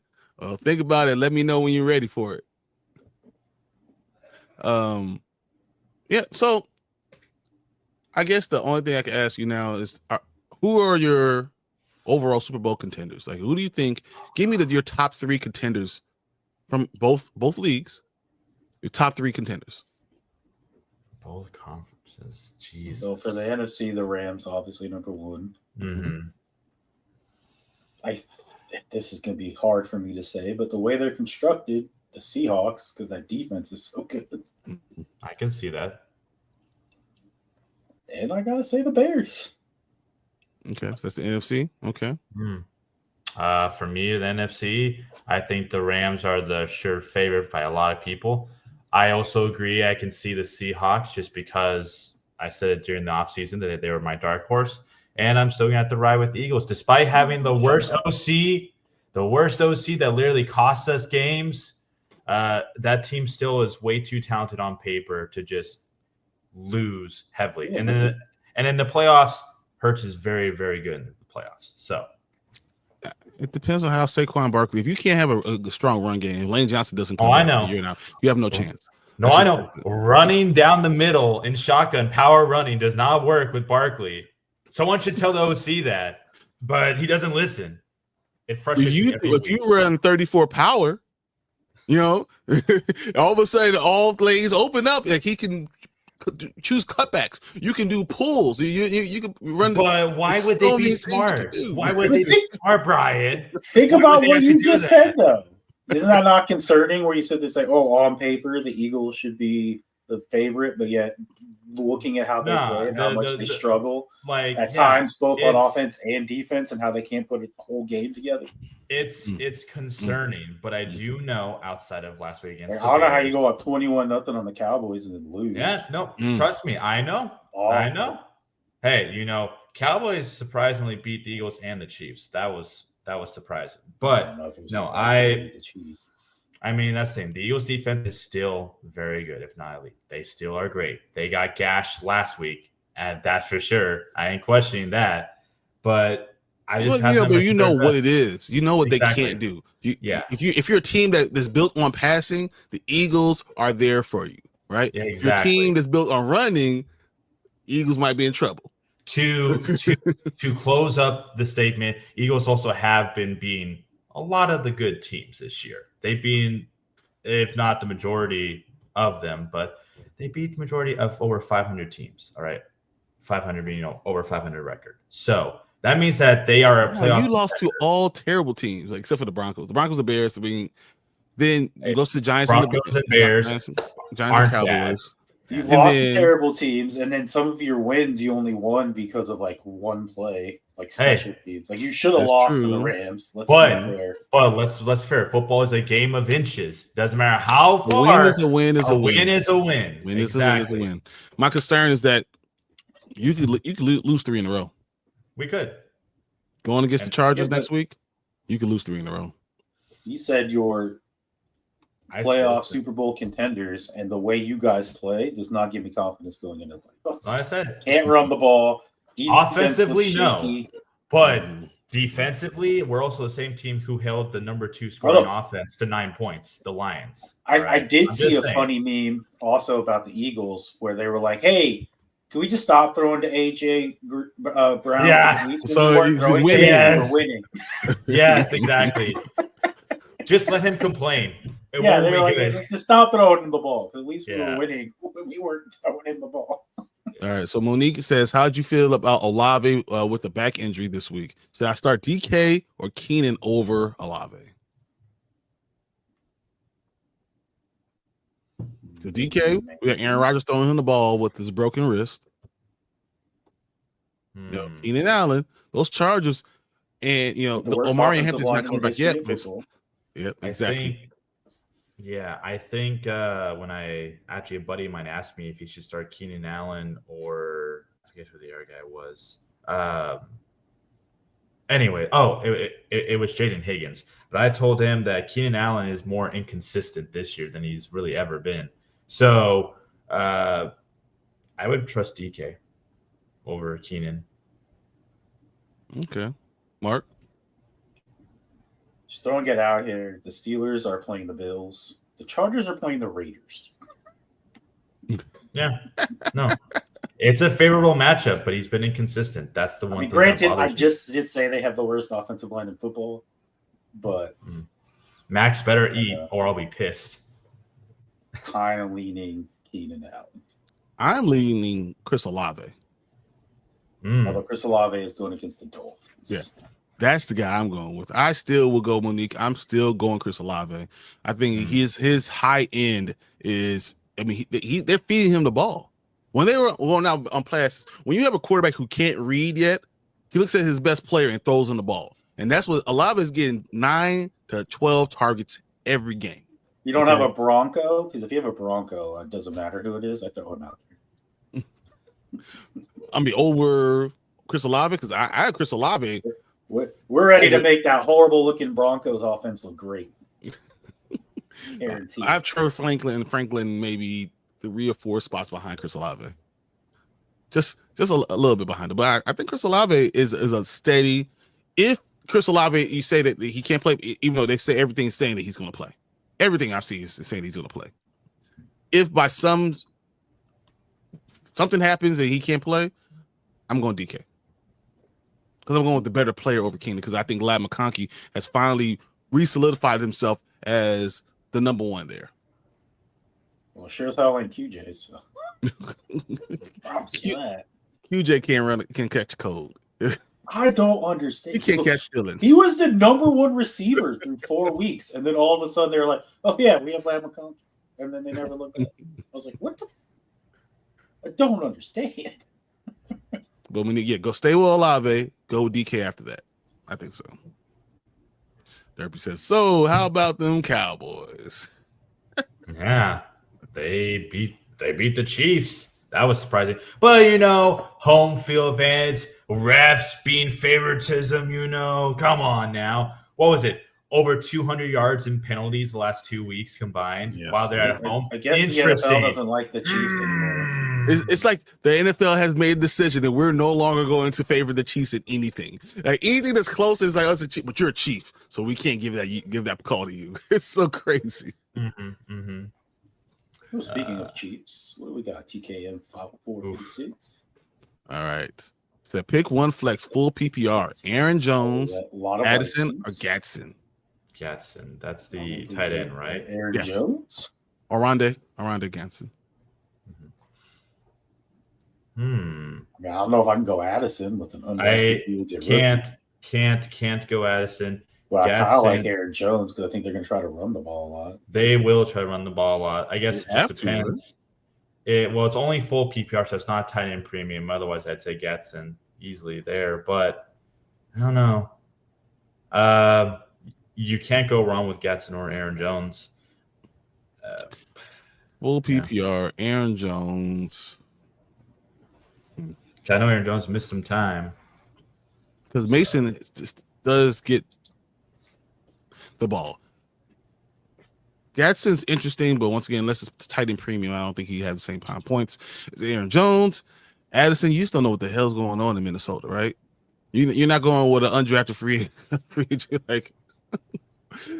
Think about it. Let me know when you're ready for it. Yeah. So I guess the only thing I can ask you now is, who are your overall Super Bowl contenders? Like, who do you think? Give me your top 3 contenders from both leagues. Your top 3 contenders. Both conferences. Jesus. So for the NFC, the Rams obviously number 1. Mm-hmm. This is going to be hard for me to say, but the way they're constructed, the Seahawks, because that defense is so good. I can see that. And I gotta say the Bears. Okay, so that's the NFC. Okay. For me, the NFC, I think the Rams are the sure favorite by a lot of people. I also agree. I can see the Seahawks just because I said it during the offseason that they were my dark horse. And I'm still going to have to ride with the Eagles. Despite having the worst OC that literally costs us games, that team still is way too talented on paper to just lose heavily. And in the playoffs, Hurts is very, very good in the playoffs. So it depends on how Saquon Barkley. If you can't have a strong run game, Lane Johnson doesn't come. I know. You have no chance. No, I know. Running down the middle in shotgun, power running does not work with Barkley. Someone should tell the OC that, but he doesn't listen. It frustrates me. If you run 34 power, all of a sudden all lanes open up. Like he can choose cutbacks. You can do pulls. You can run. But why would they be smart? Why would they be smart, Brian? Think about what you just said, though. Isn't that not concerning? Where you said it's like, on paper the Eagles should be the favorite, but yet looking at how they play and how much they struggle, at times both on offense and defense, and how they can't put a whole game together. It's concerning, but I do know outside of last week against I don't know how you go up 21-0 on the Cowboys and then lose. Yeah, no, trust me, I know. I know. Hey, Cowboys surprisingly beat the Eagles and the Chiefs. That was surprising. But I mean, that's the same. The Eagles defense is still very good, if not elite. They still are great. They got gashed last week and that's for sure. I ain't questioning that, but I just Well, have but you know what it is. You know what Exactly. they can't do. Yeah. If you're a team that's built on passing, the Eagles are there for you, right? Yeah, If you're a exactly. team that's built on running, Eagles might be in trouble. To close up the statement, Eagles also have been beating a lot of the good teams this year. They've been, if not the majority of them, but they beat the majority of over 500 teams. All right, 500 being over 500 record. So that means that they are a playoff. You lost to all terrible teams, like, except for the Broncos. The Broncos, the Bears. I mean, then you go to the Giants, Broncos and Bears, Giants and Cowboys. You And lost to then- terrible teams, and then some of your wins you only won because of like one play, like special teams. Like you should have That's lost to true. the Rams. Let's But- be fair. But let's fair. Football is a game of inches. Doesn't matter how A far. win is a win. Is a win. Win is a win. Win is a win. Is a win. My concern is that you could lose 3 in a row. We could. Going against the And- Chargers Yeah, but- next week, you could lose 3 in a row. You said your I playoff still- Super Bowl contenders, and the way you guys play does not give me confidence going into the playoffs. Like I said, Can't run the ball. Offensively, Defense no. looks shaky. but defensively, we're also the same team who held the number 2 scoring offense to 9 points, the Lions. I Right? did I'm see just a saying. funny meme also about the Eagles where they were like, "Hey, can we just stop throwing to AJ Brown? Yeah. At least when So we weren't he's throwing to winning. him, Yes. we're winning." Yes, exactly. Just let him complain. It Yeah, won't they be were like, good. "Just stop throwing him the ball. At least we Yeah. were winning when we weren't throwing him the ball." All right. So Monique says, "How'd you feel about Olave with the back injury this week? Should I start DK or Keenan over Olave?" So DK, we got Aaron Rodgers throwing him the ball with his broken wrist. Hmm. Keenan Allen, those Chargers, and The worst Omari offensive Hampton's not line in coming the back yet. history of football. Yep, I exactly. think when a buddy of mine asked me if he should start Keenan Allen or I forget who the other guy was. Anyway, it was Jaden Higgins. But I told him that Keenan Allen is more inconsistent this year than he's really ever been. So I would trust DK over Keenan. Okay, Mark. Just throwing it out here. The Steelers are playing the Bills. The Chargers are playing the Raiders. Yeah, no, it's a favorable matchup, but he's been inconsistent. That's the one. I mean, thing that granted, I bothers me. just did say they have the worst offensive line in football, but Max better eat, or I'll be pissed. kind of leaning Keenan Allen. I'm leaning Chris Olave. Although Chris Olave is going against the Dolphins. Yeah. That's the guy I'm going with. I still will go Monique. I'm still going Chris Olave. I think his high end is. I mean, they're feeding him the ball. When they were going out on passes, when you have a quarterback who can't read yet, he looks at his best player and throws him the ball, and that's what Olave is getting 9 to 12 targets every game. You don't have a Bronco? Because if you have a Bronco, it doesn't matter who it is. I throw him out there. I mean, over Chris Olave because I have Chris Olave. We're ready to make that horrible-looking Broncos offense look great. Guaranteed. I have Trevor Franklin maybe 3 or 4 spots behind Chris Olave. Just a little bit behind it. But I think Chris Olave is a steady. If Chris Olave, you say that he can't play, even though they say everything's saying that he's going to play. Everything I've seen is saying he's going to play. If by something happens and he can't play, I'm going DK. Because I'm going with the better player over Keenan because I think Ladd McConkey has finally re-solidified himself as the number 1 there. Well, sure as hell ain't QJ, so. QJ can catch cold. I don't understand. He can't catch feelings. He was the number 1 receiver through 4 weeks, and then all of a sudden they're like, "Oh yeah, we have Ladd McConkey," and then they never looked back. I was like, "What the? I don't understand." But when you go stay with Olave, go with DK after that. I think so. Derby says, "So how about them Cowboys?" Yeah, they beat the Chiefs. That was surprising. But home field advantage, refs being favoritism, come on now. What was it? Over 200 yards in penalties the last 2 weeks combined while they're at home. I guess the NFL doesn't like the Chiefs anymore. It's like the NFL has made a decision that we're no longer going to favor the Chiefs in anything. Like anything that's close is like us a Chief, but you're a Chief, so we can't give that call to you. It's so crazy. Well, speaking of Chiefs, what do we got? TKM 456. All right. So pick one flex full PPR. Aaron Jones, Addison, or Gatson. Gatson. That's the tight end, right? Aaron Jones? Oronde Gatson. I mean, I don't know if I can go Addison with an can't go Addison. Well, I kind of like Aaron Jones because I think they're going to try to run the ball a lot. They will try to run the ball a lot. I guess it just depends. It's only full PPR, so it's not tight end premium. Otherwise, I'd say Gatson easily there. But I don't know. You can't go wrong with Gatson or Aaron Jones. Full PPR, Aaron Jones. I know Aaron Jones missed some time. Because Mason just does get the ball. Gadsden's interesting, but once again, unless it's tight end premium, I don't think he has the same points as Aaron Jones. Addison, you just don't know what the hell's going on in Minnesota, right? You're not going with an undrafted free agent like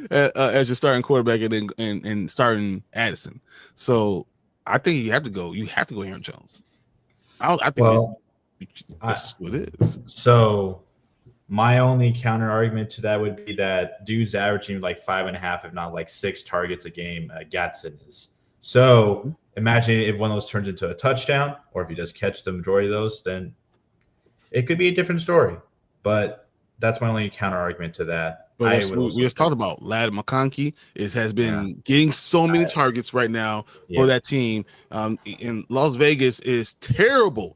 as your starting quarterback and starting Addison. So I think you have to go Aaron Jones. I think that's what it is. So my only counter argument to that would be that dude's averaging like 5.5, if not like 6 targets a game. Gatson is. So imagine if one of those turns into a touchdown, or if he does catch the majority of those, then it could be a different story. But that's my only counter argument to that. But we just talked about Ladd McConkey has been getting so many targets right now for that team. And Las Vegas is terrible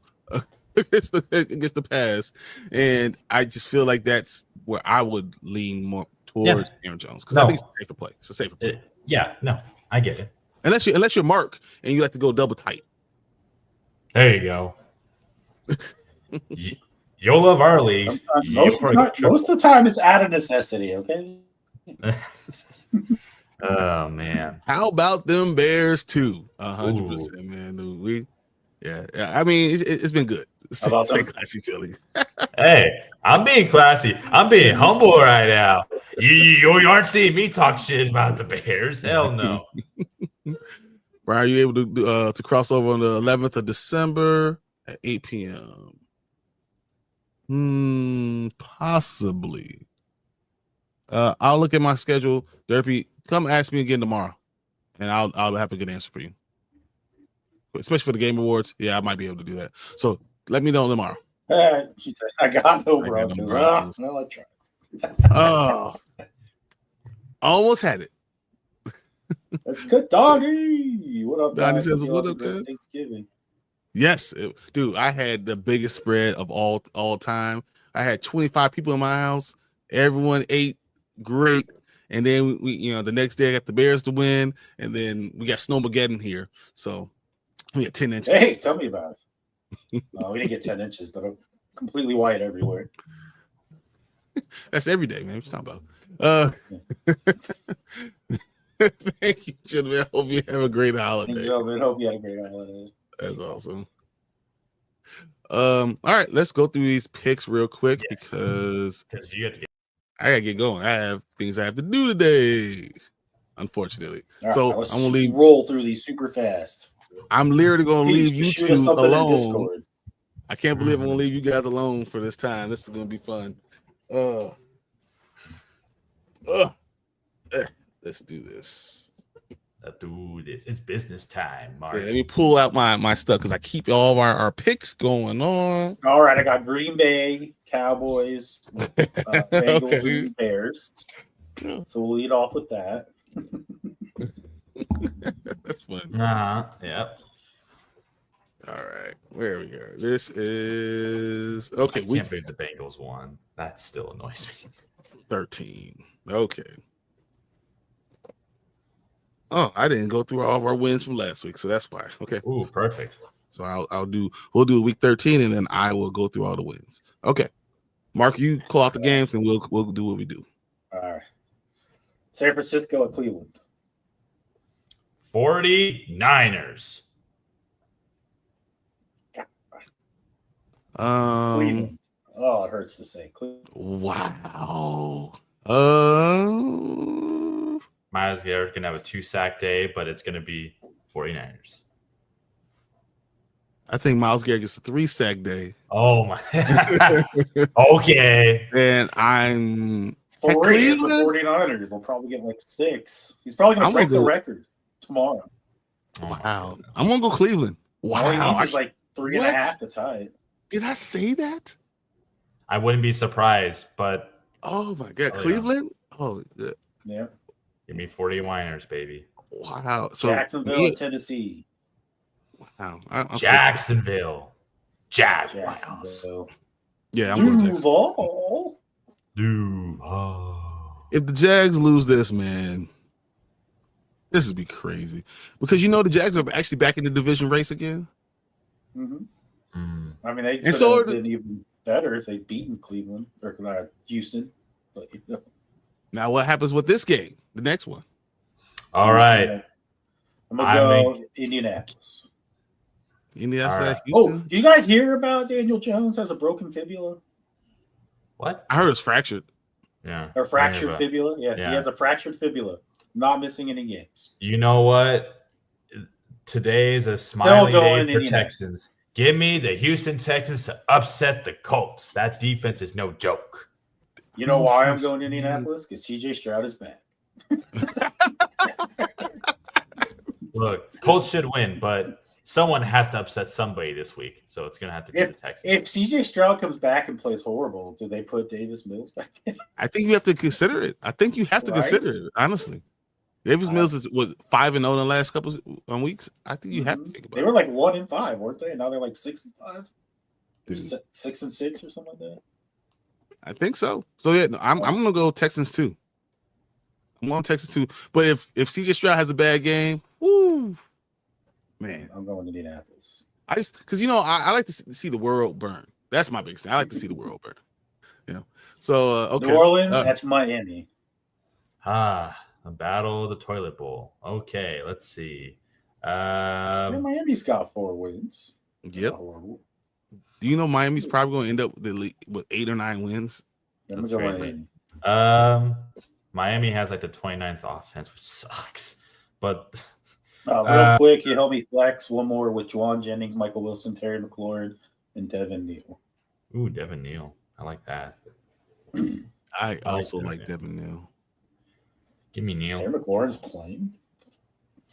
against the pass, and I just feel like that's where I would lean more towards Aaron Jones because I think it's a safer play. It's a safer play. I get it. Unless you're Mark and you like to go double tight. There you go. You'll love our league. Most of the time, it's out of necessity. Okay. Oh man! How about them Bears too? 100%, man. I mean, it's been good. Stay classy, Philly. Hey, I'm being classy. I'm being humble right now. You aren't seeing me talk shit about the Bears. Hell no. Brian, are you able to cross over on the 11th of December at 8 p.m.? Possibly. I'll look at my schedule. Derpy, come ask me again tomorrow, and I'll have a good answer for you. Especially for the Game Awards. Yeah, I might be able to do that. So let me know tomorrow. She said, I got no Broncos. No, I tried. Oh, almost had it. That's good, doggy. What up, Doggy says, what up, guys? Thanksgiving. Yes, dude, I had the biggest spread of all time. I had 25 people in my house. Everyone ate great. And then we the next day I got the Bears to win, and then we got Snowmageddon here. So we had 10 inches. Hey, tell me about it. We didn't get 10 inches, but I'm completely white everywhere. That's every day, man. What you talking about? Thank you, gentlemen. I hope you have a great holiday. Gentlemen, hope you have a great holiday. That's awesome. All right, let's go through these picks real quick because you have to I gotta get going. I have things I have to do today, unfortunately. Right, so I'm gonna roll through these super fast. I'm literally gonna leave you two alone. I can't believe I'm gonna leave you guys alone for this time. This is gonna be fun. Let's do this. It's business time, Mark. Yeah, let me pull out my stuff because I keep all of our picks going on. All right, I got Green Bay, Cowboys, Bengals, and Bears. So we'll lead off with that. That's fun. Yep. All right, where we go. This is okay. I can't believe the Bengals won. That still annoys me. 13. Okay. Oh, I didn't go through all of our wins from last week, so that's why. Okay. Ooh, perfect. So we'll do week 13, and then I will go through all the wins. Okay. Mark, you call out the games, and we'll do what we do. All right. San Francisco at Cleveland. 49ers. Cleveland. Oh, it hurts to say Cleveland. Wow. Myles Garrett can have a 2-sack day, but it's going to be 49ers. I think Myles Garrett gets a 3-sack day. Oh my. Okay. And I'm 3. It's the 49ers. They'll probably get like 6. He's probably going to break the record tomorrow. Wow. I'm going to go Cleveland. Wow. All he needs is like 3.5 to tie it. Did I say that? I wouldn't be surprised, but oh my God, Cleveland? Yeah. Oh, yeah. Give me 49ers, baby. Wow. So Jacksonville, Tennessee. Wow. Jacksonville. Jacksonville. Yeah, I'm going Jacksonville. If the Jags lose this, man, this would be crazy. Because the Jags are actually back in the division race again. Mm-hmm. I mean, they could have been even better if they'd beaten Cleveland or Houston. But Now, what happens with this game? The next one. All right. I'm going to go Indianapolis. Indianapolis, Houston. Oh, do you guys hear about Daniel Jones has a broken fibula? What? I heard it's fractured. Yeah. Or fractured fibula? Yeah, he has a fractured fibula. Not missing any games. You know what? Today is a smiley day for Texans. Give me the Houston Texans to upset the Colts. That defense is no joke. You know why I'm going to Indianapolis? Because CJ Stroud is back. Look, Colts should win, but someone has to upset somebody this week. So it's going to have to be the Texans. If CJ Stroud comes back and plays horrible, do they put Davis Mills back in? I think you have to consider it. I think you have to consider it, honestly. Davis Mills was 5-0 in the last couple of weeks. I think you have to think about it. They were like 1-5, weren't they? And now they're like 6-5, 6-6 or something like that. I think so. So yeah, I'm gonna go Texans too. I'm going Texans too. But if CJ Stroud has a bad game, woo, man, I'm going to Indianapolis. I just because I like to see the world burn. That's my biggest thing. I like to see the world burn. So okay, New Orleans, that's Miami. A battle of the toilet bowl. Okay, let's see. Miami's got 4 wins. Yep. Do you know Miami's probably going to end up with 8 or 9 wins? That's crazy. Miami has like the 29th offense, which sucks. But real quick, you help me flex one more with Juwan Jennings, Michael Wilson, Terry McLaurin, and Devin Neal. Ooh, Devin Neal. I like that. I also like Devin Neal. Give me Neal. Terry McLaurin's playing.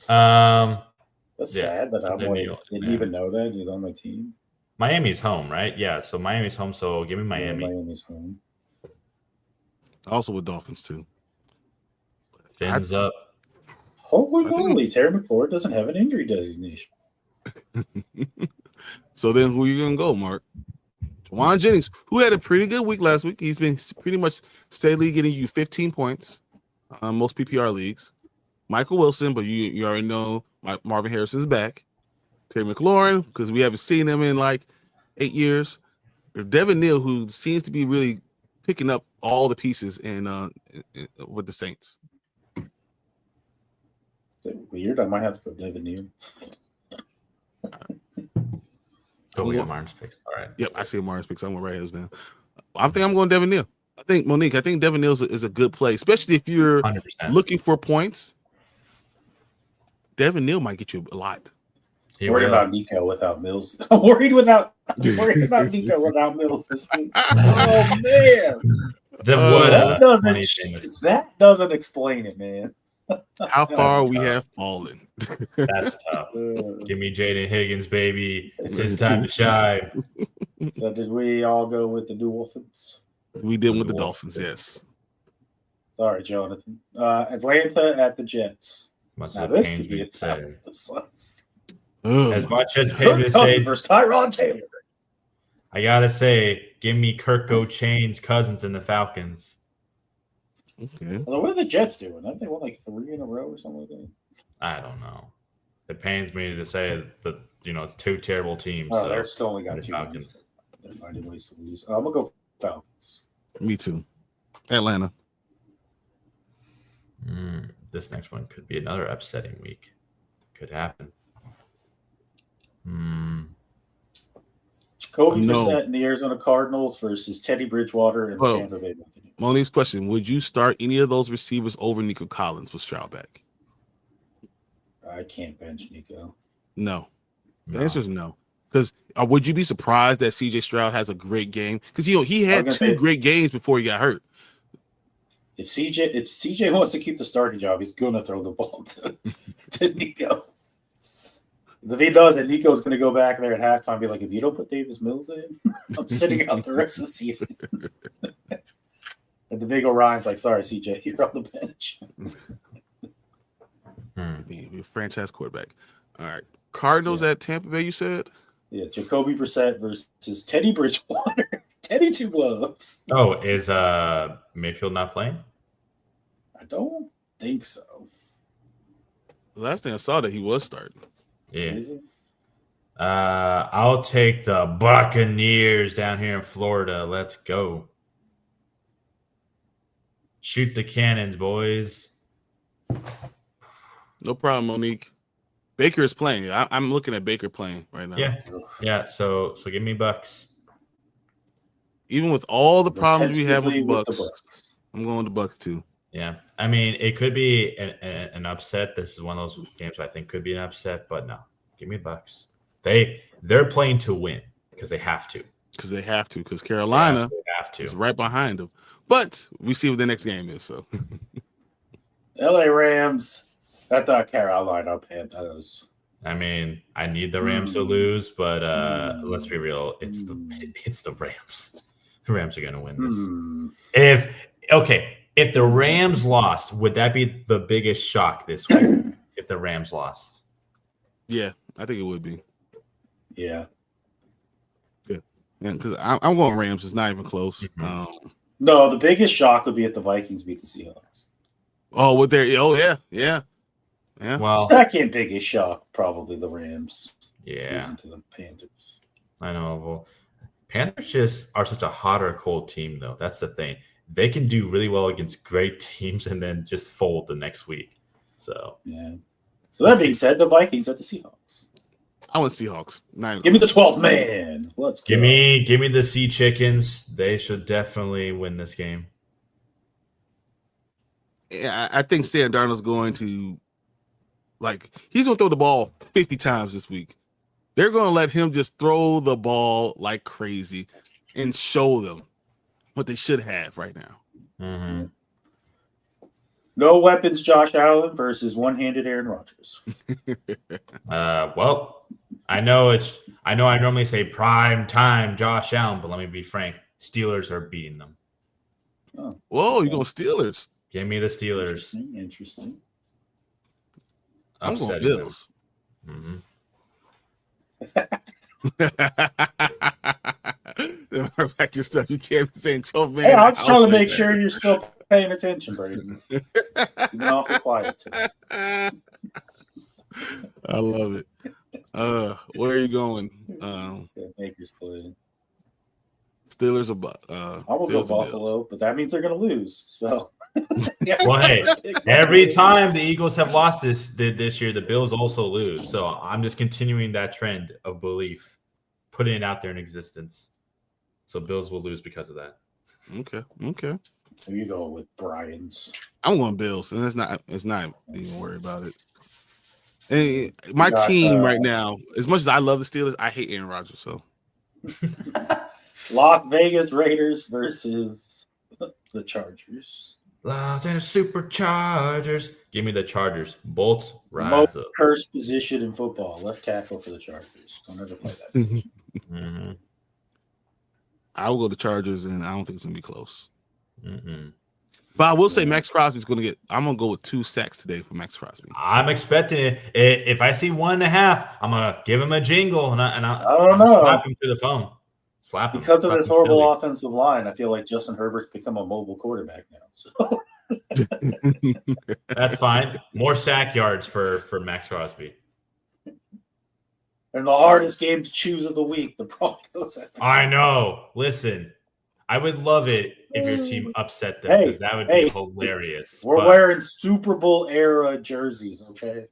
That's sad that I didn't even know that he's on my team. Miami's home, right? Yeah, so Miami's home, so give me Miami. Miami's home. Also with Dolphins, too. Fins up. Holy moly, Terry McLaurin doesn't have an injury designation. So then who are you going to go, Mark? Juwan Jennings, who had a pretty good week last week. He's been pretty much steadily getting you 15 points on most PPR leagues. Michael Wilson, but you already know Marvin Harrison's back. Terry McLaurin, because we haven't seen him in like 8 years. Or Devin Neal, who seems to be really picking up all the pieces with the Saints. Is it weird? I might have to put Devin Neal. Go with Martin's picks. All right. Yep, I see Martin's picks. I'm going to write his down. I think I'm going Devin Neal. I think Devin Neal is a good play, especially if you're 100%. Looking for points. Devin Neal might get you a lot. Worried about Nico without Mills. I'm worried about Nico without Mills this week. Oh man, that doesn't explain it, man. How far we have fallen. That's tough. Give me Jaden Higgins, baby. It's his time to shine. So did we all go with the Dolphins? We did with the Dolphins, yes. Sorry, Jonathan. Atlanta at the Jets. Now this could be as much as Payne say versus Tyrod Taylor. I gotta say, give me Kirk Chains Cousins and the Falcons. Okay. Well, what are the Jets doing? Haven't they won like 3 in a row or something like that? I don't know. It pains me to say that it's 2 terrible teams. Oh, they're still only got 2 Falcons. Wins. They're finding ways to lose. I'm gonna go Falcons. Me too. Atlanta. This next one could be another upsetting week. Could happen. Jacoby No. Brissett in the Arizona Cardinals versus Teddy Bridgewater and the Tampa Bay Buccaneers. Monique's question: would you start any of those receivers over Nico Collins with Stroud back? I can't bench Nico. No. The answer is no. Because would you be surprised that CJ Stroud has a great game? Because he had two great games before he got hurt. If CJ wants to keep the starting job, he's gonna throw the ball to Nico. If he does, then Nico's going to go back there at halftime and be like, if you don't put Davis Mills in, I'm sitting out the rest of the season. And the big Orion's like, sorry, CJ, you're on the bench. Be a franchise quarterback. All right. Cardinals at Tampa Bay, you said? Yeah, Jacoby Brissett versus Teddy Bridgewater. Teddy Two Gloves. Oh, is Mayfield not playing? I don't think so. The last thing I saw that he was starting. Yeah. I'll take the Buccaneers down here in Florida. Let's go. Shoot the cannons, boys. No problem, Monique. Baker is playing. I'm looking at Baker playing right now. Yeah. So give me Bucks. Even with all the problems we have with the Bucks, I'm going to Bucks too. Yeah, I mean, it could be an upset. This is one of those games I think could be an upset, but no, give me Bucks. They're playing to win because they have to. Because Carolina is right behind them. But we see what the next game is. So, LA Rams. I thought Carolina Panthers. I mean, I need the Rams to lose, but let's be real. It's the Rams. The Rams are going to win this. If the Rams lost, would that be the biggest shock this week? If the Rams lost? Yeah, I think it would be. Yeah. Good. Yeah, because I'm going Rams. It's not even close. Mm-hmm. No, the biggest shock would be if the Vikings beat the Seahawks. Oh, with their yeah. Well, second biggest shock, probably the Rams. Yeah. Losing to the Panthers. I know. Well, Panthers just are such a hot or cold team, though. That's the thing. They can do really well against great teams and then just fold the next week. So yeah. So that being said, the Vikings at the Seahawks. I want Seahawks. Give me the 12th man. Let's go. Give me the Sea Chickens. They should definitely win this game. Yeah, I think Sam Darnold's going to he's going to throw the ball 50 times this week. They're going to let him just throw the ball like crazy and show them what they should have right now. Mm-hmm. No weapons, Josh Allen versus one-handed Aaron Rodgers. Well, I know I normally say prime time Josh Allen, but let me be frank. Steelers are beating them. Oh. Whoa, you going Steelers? Give me the Steelers. Interesting. I'm going Bills. Mm-hmm. Back your stuff. You can't be saying 12 man. Hey, I'm just trying to make sure you're still paying attention, Brady. You've been awful quiet today. I love it. Where are you going? Baker's playing. Steelers or I will go Buffalo, but that means they're going to lose. So, well, hey, every time the Eagles have lost this year, the Bills also lose. So I'm just continuing that trend of belief, putting it out there in existence. So Bills will lose because of that. Okay. Who you go with, Brian's? I'm going Bills, and it's not even worry about it. And my team right now, as much as I love the Steelers, I hate Aaron Rodgers. So. Las Vegas Raiders versus the Chargers. Los Angeles Superchargers. Give me the Chargers. Bolts rise Most up. cursed position in football. Left tackle for the Chargers. Don't ever play that position. Mm-hmm. I will go to Chargers, and I don't think it's going to be close. Mm-hmm. But I will say Max Crosby's going to get – I'm going to go with 2 sacks today for Max Crosby. I'm expecting it. If I see 1.5, I'm going to give him a jingle, and I don't know. Slap him through the phone. Slap him. Because of this horrible offensive line, I feel like Justin Herbert's become a mobile quarterback now. So. That's fine. More sack yards for Max Crosby. And the hardest game to choose of the week, the Broncos. I know. Listen, I would love it if your team upset them because that would be hilarious. We're wearing Super Bowl era jerseys, okay?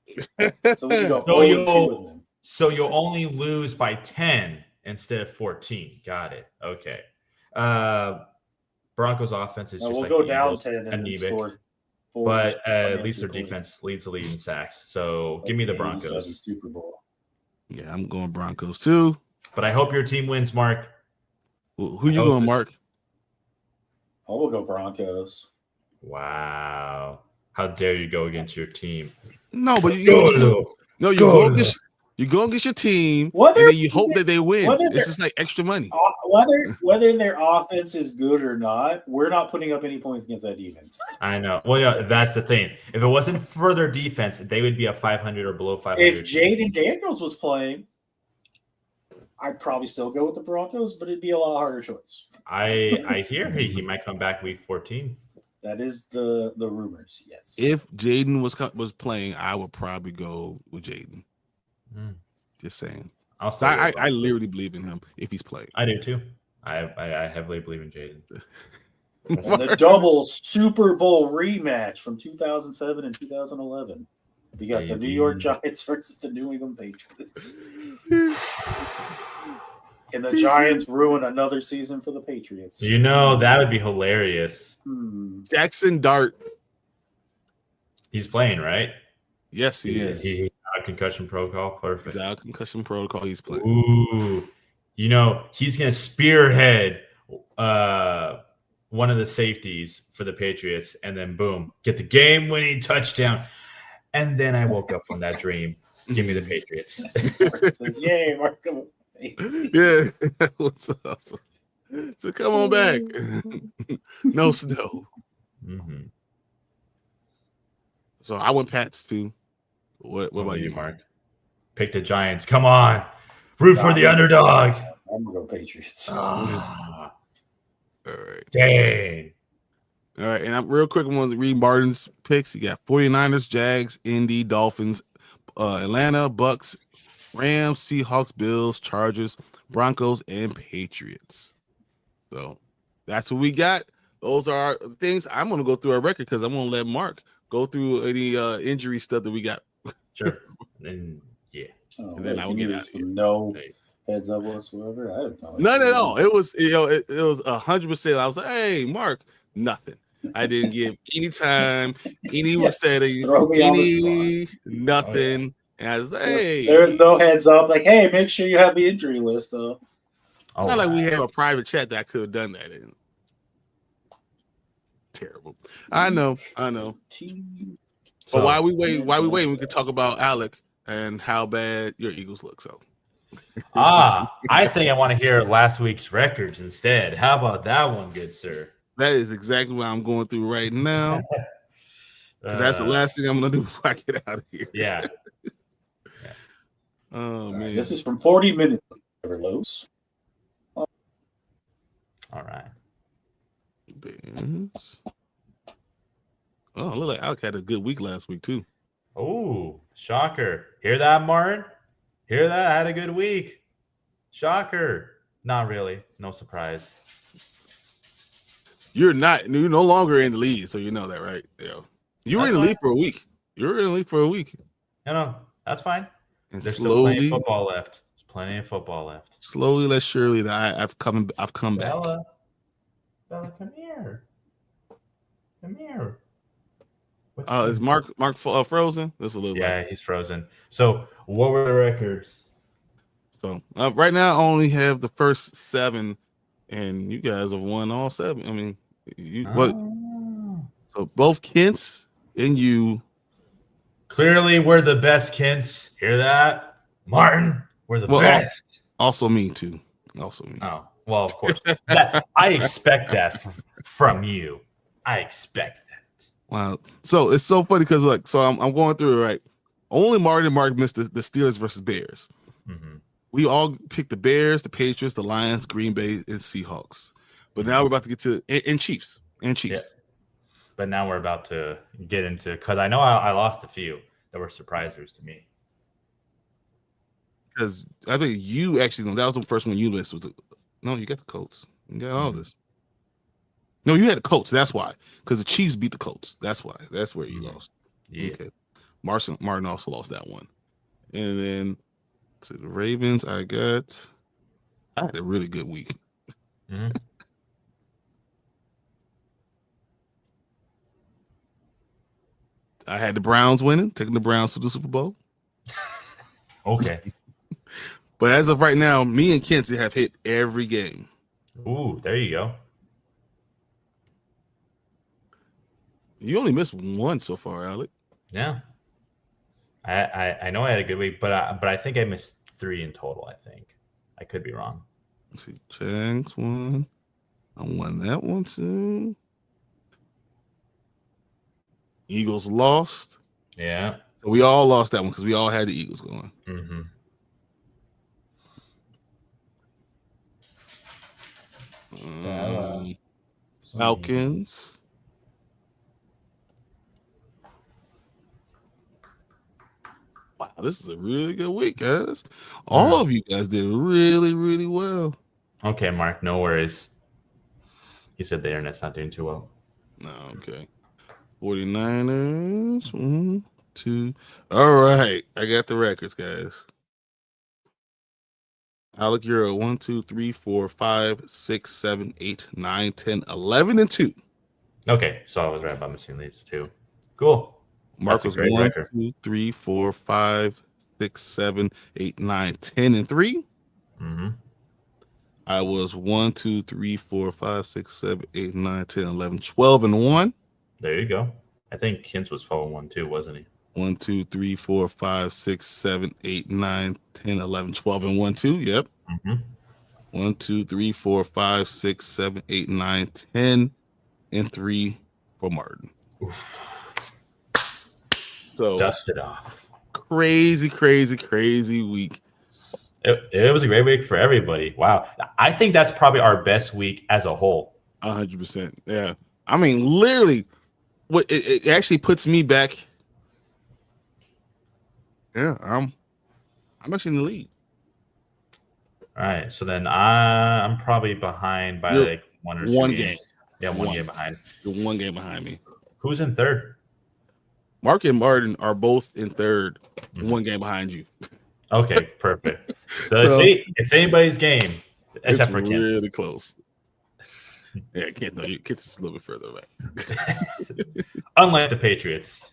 So we can go 0-2 with them. So you'll only lose by 10 instead of 14. Got it. Okay. Broncos offense is No, just we'll like go the down Eagles, 10 and then anemic, score 4. but at least their unanswered points. defense leads the league in sacks. So Like give me the 87 Broncos. Super Bowl. Yeah, I'm going Broncos too. But I hope your team wins, Mark. Who you going, Mark? I will go Broncos. Wow. How dare you go against your team? No, but you Go go against your team, Whether- and then you hope that they win. whether It's they're- just like extra money. Whether their offense is good or not, we're not putting up any points against that defense. I know. Well, yeah, that's the thing. If it wasn't for their defense, they would be a 500 or below 500. If Jaden Daniels was playing, I'd probably still go with the Broncos, but it'd be a lot harder choice. I hear he might come back week 14. That is the rumors. Yes. If Jaden was playing, I would probably go with Jaden. Just saying. I literally believe in him if he's playing. I do too. I heavily believe in Jaden. And the double Super Bowl rematch from 2007 and 2011. We got the New York Giants versus the New England Patriots. Can the Giants ruin another season for the Patriots? You know, that would be hilarious. Jackson Dart. He's playing, right? Yes, he is. He's out of concussion protocol. Perfect. He's out of concussion protocol. He's playing. Ooh. You know, he's going to spearhead one of the safeties for the Patriots, and then boom, get the game-winning touchdown. And then I woke up from that dream. Give me the Patriots. Says, yay, Marco. Yeah. What's awesome. So come on back. No snow. Mm-hmm. So I went Pats too. What about you, Mark? Pick the Giants. Come on. Root for the underdog. I'm going to go Patriots. All right. Dang. All right. And I'm real quick. I'm going to read Martin's picks. You got 49ers, Jags, Indy, Dolphins, Atlanta, Bucks, Rams, Seahawks, Bills, Chargers, Broncos, and Patriots. So that's what we got. Those are our things. I'm going to go through our record because I'm going to let Mark go through any injury stuff that we got. Sure. And yeah. And then I will get out of here. No heads up whatsoever. I don't know. None at all. It was, it was 100%. I was like, hey, Mark, nothing. I didn't give any time, any Mercedes, any nothing. Oh, yeah. And I was like, hey. There's no heads up. Like, hey, make sure you have the injury list up. It's not like we have a private chat that I could have done that in. Terrible. I know. So while we wait, we can talk about Alec and how bad your Eagles look. So I think I want to hear last week's records instead. How about that one, good sir? That is exactly what I'm going through right now. Because that's the last thing I'm gonna do before I get out of here. Yeah. Oh man. This is from 40 minutes. Lows. All right. Bears. Oh, look like Alec had a good week last week too. Oh, shocker. Hear that, Martin? Hear that? I had a good week. Shocker. Not really. No surprise. You're no longer in the lead, so you know that, right? Yeah. You were in the lead for a week. No, that's fine. And There's still plenty of football left. Slowly, let's surely that I've come back. Bella, come here. Is Mark frozen? This a little. Yeah, he's frozen. So, what were the records? So right now, I only have the first 7, and you guys have won all 7. I mean, what? So both Kents and you. Clearly, we're the best, Kents. Hear that, Martin? We're the best. Also, me too. Also, me. Oh, well, of course. I expect that from you. I expect that. Wow. So it's so funny because I'm going through it, right. Only Martin and Mark missed the Steelers versus Bears. Mm-hmm. We all picked the Bears, the Patriots, the Lions, Green Bay, and Seahawks. But now we're about to get to and Chiefs. Yeah. But now we're about to get into, because I know I lost a few that were surprisers to me. Because I think you actually, that was the first one you missed. No, you got the Colts. You got all this. No, you had the Colts. That's why. Because the Chiefs beat the Colts. That's why. That's where you lost. Yeah. Okay. Martin also lost that one. And then to the Ravens, I got I had a really good week. Mhm. I had the Browns winning, taking the Browns to the Super Bowl. Okay. But as of right now, me and Kenzie have hit every game. Ooh, there you go. You only missed one so far, Alec. Yeah. I know I had a good week, but I think I missed 3 in total. I think I could be wrong. Let's see. Jags won. I won that one too. Eagles lost. Yeah. So we all lost that one because we all had the Eagles going. Mm-hmm. Falcons. Wow, this is a really good week, guys. All of you guys did really, really well. Okay, Mark, no worries. He said the internet's not doing too well. No, okay. 49ers. 1, 2. All right. I got the records, guys. Alec, you're a 1, 2, 3, 4, 5, 6, 7, 8, 9, 10, 11, and 2. Okay, so I was right about missing these 2. Cool. Mark was That's a great 1, record. 2, 3, 4, 5, 6, 7, 8, 9, 10, and 3. Mm-hmm. I was 1, 2, 3, 4, 5, 6, 7, 8, 9, 10, 11, 12, and 1. There you go. I think Kins was 4-1 too, wasn't he? 1, 2, 3, 4, 5, 6, 7, 8, 9, 10, 11, 12, and 1, 2. Yep. Mm-hmm. 1, 2, 3, 4, 5, 6, 7, 8, 9, 10, and 3 for Martin. Oof. So Dust it off. Crazy week. It was a great week for everybody. Wow. I think that's probably our best week as a whole. 100%. Yeah. I mean, literally, what it actually puts me back. Yeah, I'm actually in the lead. All right. So then I'm probably behind by like 1 or 2 games. Yeah, one game behind. You're 1 game behind me. Who's in third? Mark and Martin are both in third, 1 game behind you. Okay, perfect. So see, it's anybody's game except for Kins. Really close. Yeah, Kins is a little bit further away. Unlike the Patriots.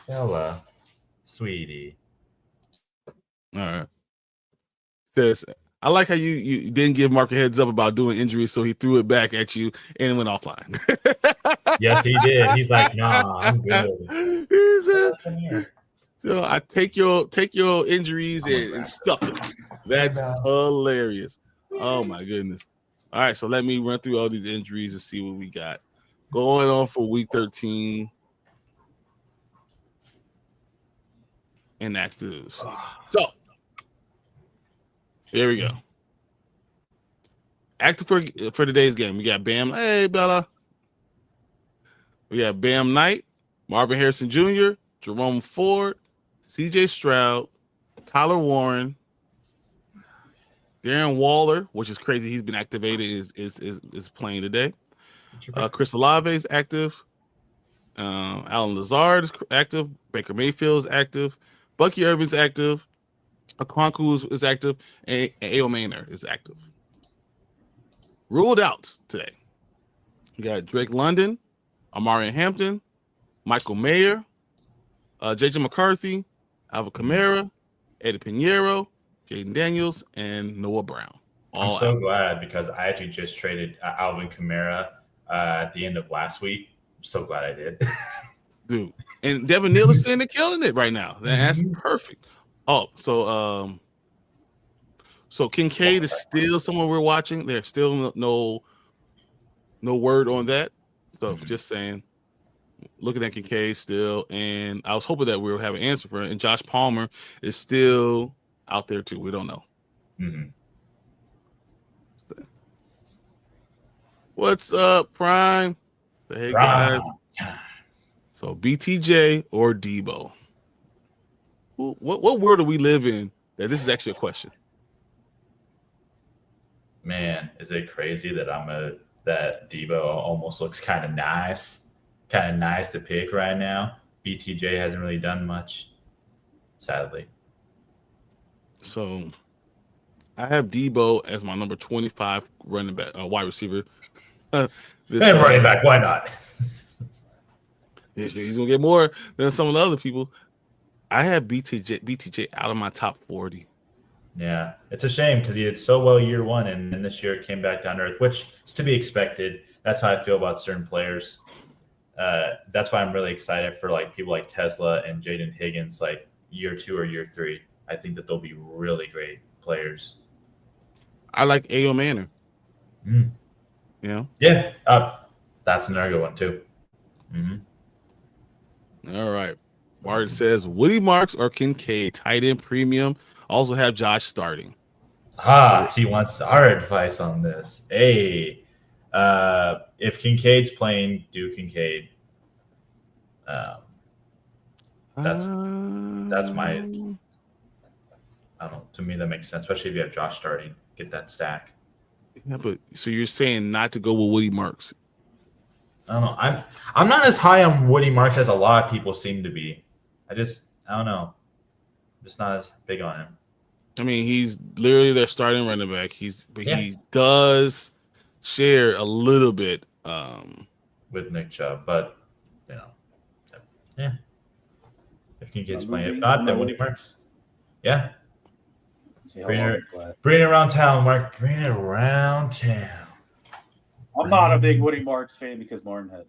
Hello, sweetie. All right. Says, I like how you didn't give Mark a heads up about doing injuries, so he threw it back at you and it went offline. Yes, he did. He's like, nah, I'm good. He said, so I take your injuries and stuff it. That's hilarious. Oh my goodness. All right, so let me run through all these injuries and see what we got going on for week 13. Inactives. So here we go. Active for today's game. We got Bam. Hey, Bella. We got Bam Knight, Marvin Harrison Jr., Jerome Ford, CJ Stroud, Tyler Warren, Darren Waller, which is crazy. He's been activated, is playing today. Chris Olave is active. Alan Lazard is active. Baker Mayfield is active. Bucky Irvin's active. Okonkwo is active. And A.O. Maynard is active. Ruled out today. We got Drake London, Amari Hampton, Michael Mayer, J.J. McCarthy, Alvin Kamara, Eddie Pinheiro, Jaden Daniels, and Noah Brown. I'm so glad because I actually just traded Alvin Kamara at the end of last week. I'm so glad I did. Dude. And Devin Neal is sitting there killing it right now. That's perfect. Oh, so Kincaid is still someone we're watching. There's still no word on that. So just saying, looking at Kincaid still, and I was hoping that we would have an answer for it. And Josh Palmer is still out there too. We don't know. Mm-hmm. What's up, Prime? Hey guys. So BTJ or Debo? What world do we live in that this is actually a question? Man, is it crazy that that Debo almost looks kind of nice to pick right now? BTJ hasn't really done much, sadly. So I have Debo as my number 25 running back, wide receiver. And running back, why not? He's gonna get more than some of the other people. I have BTJ out of my top 40. Yeah, it's a shame because he did so well year one, and then this year it came back down to earth, which is to be expected. That's how I feel about certain players. That's why I'm really excited for like people like Tesla and Jaden Higgins, like year 2 or year 3. I think that they'll be really great players. I like A.O. Manor. Mm. Yeah. Yeah. That's another good one too. Mm-hmm. All right. Martin says Woody Marks or Kincaid, tight end premium. Also have Josh starting. He wants our advice on this. Hey, if Kincaid's playing, do Kincaid. That's my. I don't know. To me, that makes sense, especially if you have Josh starting. Get that stack. Yeah, but so you're saying not to go with Woody Marks? I don't know. I'm not as high on Woody Marks as a lot of people seem to be. I don't know. I'm just not as big on him. I mean, he's literally their starting running back. He does share a little bit with Nick Chubb, but yeah. If Kincaid's playing, if not, then Woody Marks. Yeah. Bring it around town, Mark. Bring it around town. I'm not a big Woody Marks fan because Martin has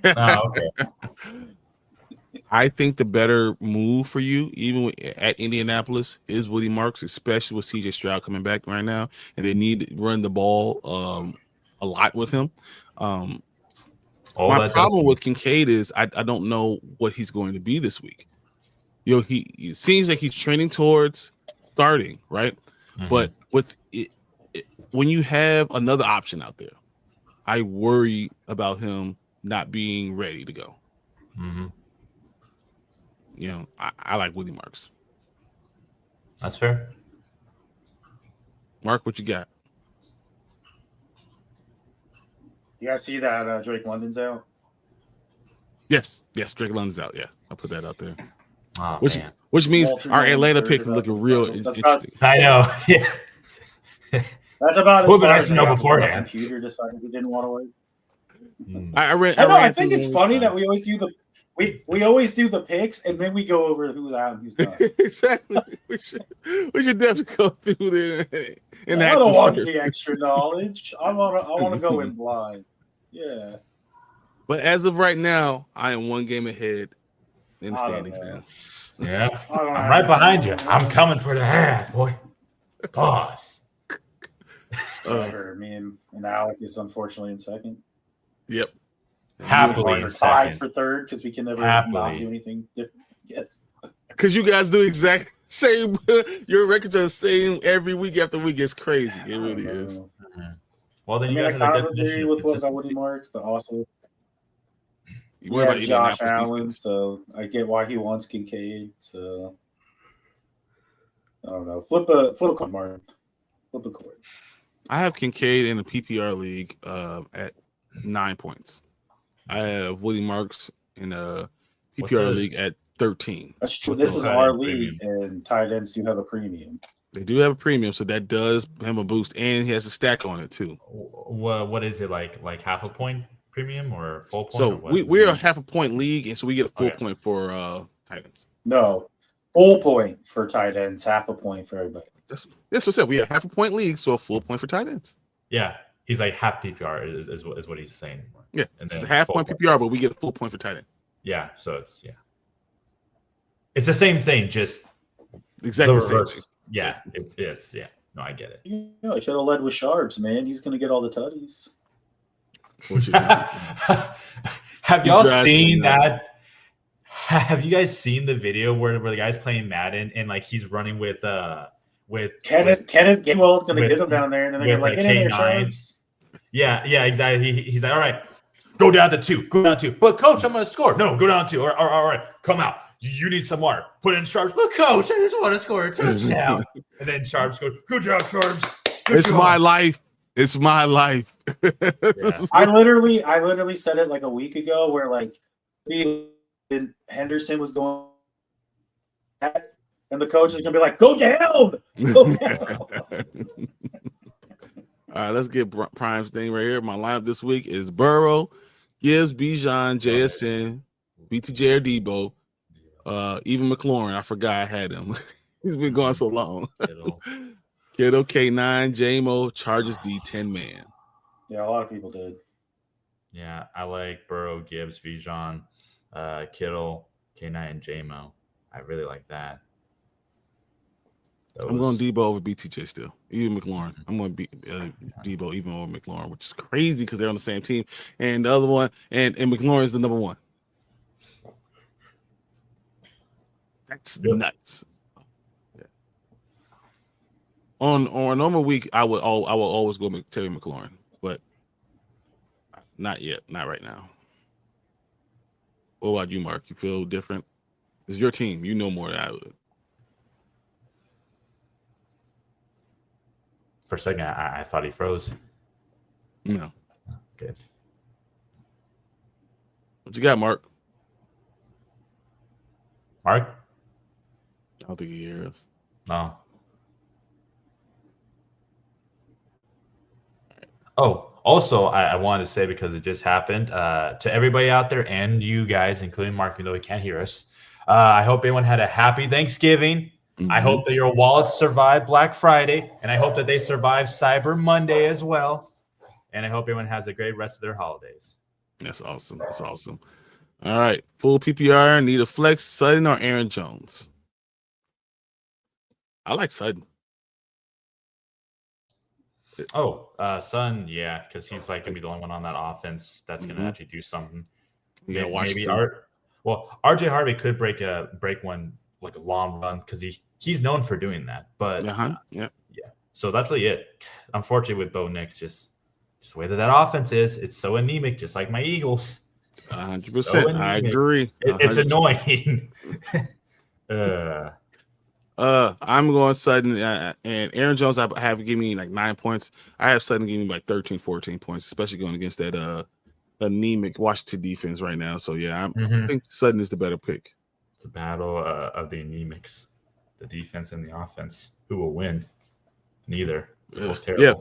him. Okay. I think the better move for you, even at Indianapolis, is Woody Marks, especially with CJ Stroud coming back right now, and they need to run the ball a lot with him. My problem with Kincaid is I don't know what he's going to be this week. He seems like he's trending towards starting, right? Mm-hmm. But with when you have another option out there, I worry about him not being ready to go. Mm-hmm. I like Woody Marks. That's fair. Mark, what you got? You guys see that Drake London's out? Yes, Drake London's out. Yeah, I'll put that out there. Oh, which means our Atlanta pick is looking real interesting. I know. Yeah. That's about as far nice to know beforehand. The computer decided he didn't want to wait. I think it's funny that we always do we always do the picks and then we go over who's out and who's not. Exactly. We should definitely go through there. I don't want the extra knowledge. I want to go in blind. Yeah. But as of right now, I am one game ahead in the standings now. Yeah. I'm right behind you. I'm coming for the ass, boy. Pause. Me and Alec is unfortunately in second. Yep. Happily in second. Tied for third because we can never not do anything different. Yes. Because you guys do exact same. Your records are the same every week after week. It's crazy. It really is. Mm-hmm. Well, then you guys I agree with what about Woody Marks, but also he has Josh Allen, so I get why he wants Kincaid. So I don't know. Flip a coin, Martin. Flip a coin. I have Kincaid in the PPR league at 9 points. I have Woody Marks in a PPR league at 13. That's true. This is our league, and tight ends do have a premium. They do have a premium, so that does him a boost, and he has a stack on it too. What is it like half a point premium or full point? So we're a half a point league, and so we get a full point for tight ends. No, full point for tight ends, half a point for everybody. That's what I said. We have half a point league, so a full point for tight ends. Yeah, he's like half PPR is what he's saying. Yeah, it's a half point PPR, but we get a full point for tight end. Yeah, so it's the same thing, just exactly the same thing. Yeah, it's no, I get it. Yeah, I should have led with Sharps, man. He's gonna get all the tutties. Have y'all seen that? Have you guys seen the video where the guy's playing Madden and like he's running with Kenneth Gainwell's gonna get him down there, and then they're like, "Get in there, Sharps." Yeah, exactly. He's like, "All right, go down to 2, But coach, I'm gonna score. No, go down 2. All right, come out. You need some water. Put in Sharps. But coach, I just want to score a touchdown." And then Sharps goes, "Good job, Sharps. It's my life. It's my life." Yeah. I literally said it like a week ago, where like Henderson was going, And the coach is going to be like, go down. Go down. All right, let's get Prime's thing right here. My lineup this week is Burrow, Gibbs, Bijan, JSN, BTJ or Debo, even McLaurin. I forgot I had him. He's been going so long. Kittle, K9, JMO, Chargers D, 10-man. Yeah, a lot of people did. Yeah, I like Burrow, Gibbs, Bijan, Kittle, K9, and JMO. I really like that. I'm going Debo over BTJ still, even McLaurin. I'm going Debo even over McLaurin, which is crazy because they're on the same team. And the other one, and McLaurin is the number one. That's nuts. Yeah. On a normal week, I will always go Terry McLaurin, but not yet, not right now. What about you, Mark? You feel different? It's your team. You know more than I would. For a second, I thought he froze. No. Good. What you got, Mark? Mark? I don't think he hears us. No. Oh, also, I wanted to say, because it just happened, to everybody out there and you guys, including Mark, even though he can't hear us, I hope everyone had a happy Thanksgiving. Mm-hmm. I hope that your wallets survive Black Friday, and I hope that they survive Cyber Monday as well. And I hope everyone has a great rest of their holidays. That's awesome. That's awesome. All right. Full PPR, need a flex, Sutton or Aaron Jones? I like Sutton. Oh, Sutton, yeah, because he's like going to be the only one on that offense that's going to actually do something. Yeah, maybe RJ Harvey could break one like a long run because he's known for doing that. But yeah. So that's really it. Unfortunately, with Bo Nix, just the way that offense is, it's so anemic, just like my Eagles. 100%. So I agree. It's annoying. I'm going Sutton, and Aaron Jones. I have given me like 9 points. I have Sutton giving me like 13, 14 points, especially going against that anemic Washington defense right now. So yeah, I think Sutton is the better pick. It's a battle of the anemics, the defense and the offense. Who will win? Neither. Terrible. Yeah.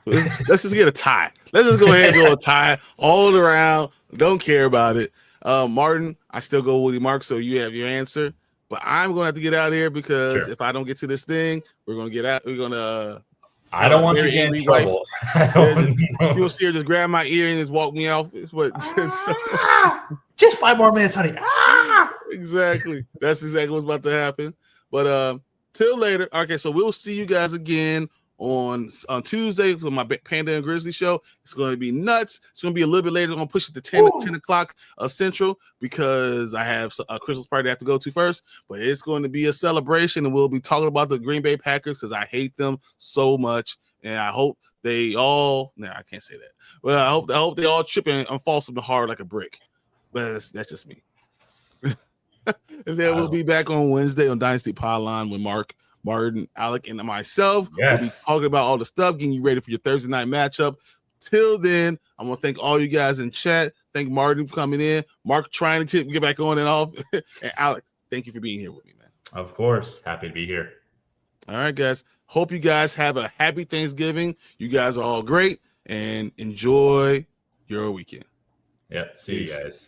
Let's just get a tie. Let's just go ahead and go a tie all around. Don't care about it. Martin, I still go Woody Mark, so you have your answer. But I'm going to have to get out of here because if I don't get to this thing, we're going to get out. We're going to. I don't want you to get in trouble. You'll see her just grab my ear and just walk me off. It's what. Just 5 more minutes, honey. Exactly. That's exactly what's about to happen. But till later. Okay, so we'll see you guys again on Tuesday for my Panda and Grizzly show. It's going to be nuts. It's going to be a little bit later. I'm going to push it to 10 o'clock Central because I have a Christmas party I have to go to first. But it's going to be a celebration, and we'll be talking about the Green Bay Packers because I hate them so much, and I hope they all. No, I can't say that. Well, I hope they all trip and fall something hard like a brick. But that's just me. And then we'll be back on Wednesday on Dynasty Pylon with Mark, Martin, Alec, and myself. Yes. We'll be talking about all the stuff, getting you ready for your Thursday night matchup. Till then, I'm going to thank all you guys in chat. Thank Martin for coming in. Mark trying to get back on and off. And Alec, thank you for being here with me, man. Of course. Happy to be here. All right, guys. Hope you guys have a happy Thanksgiving. You guys are all great, and enjoy your weekend. Yep. See you guys.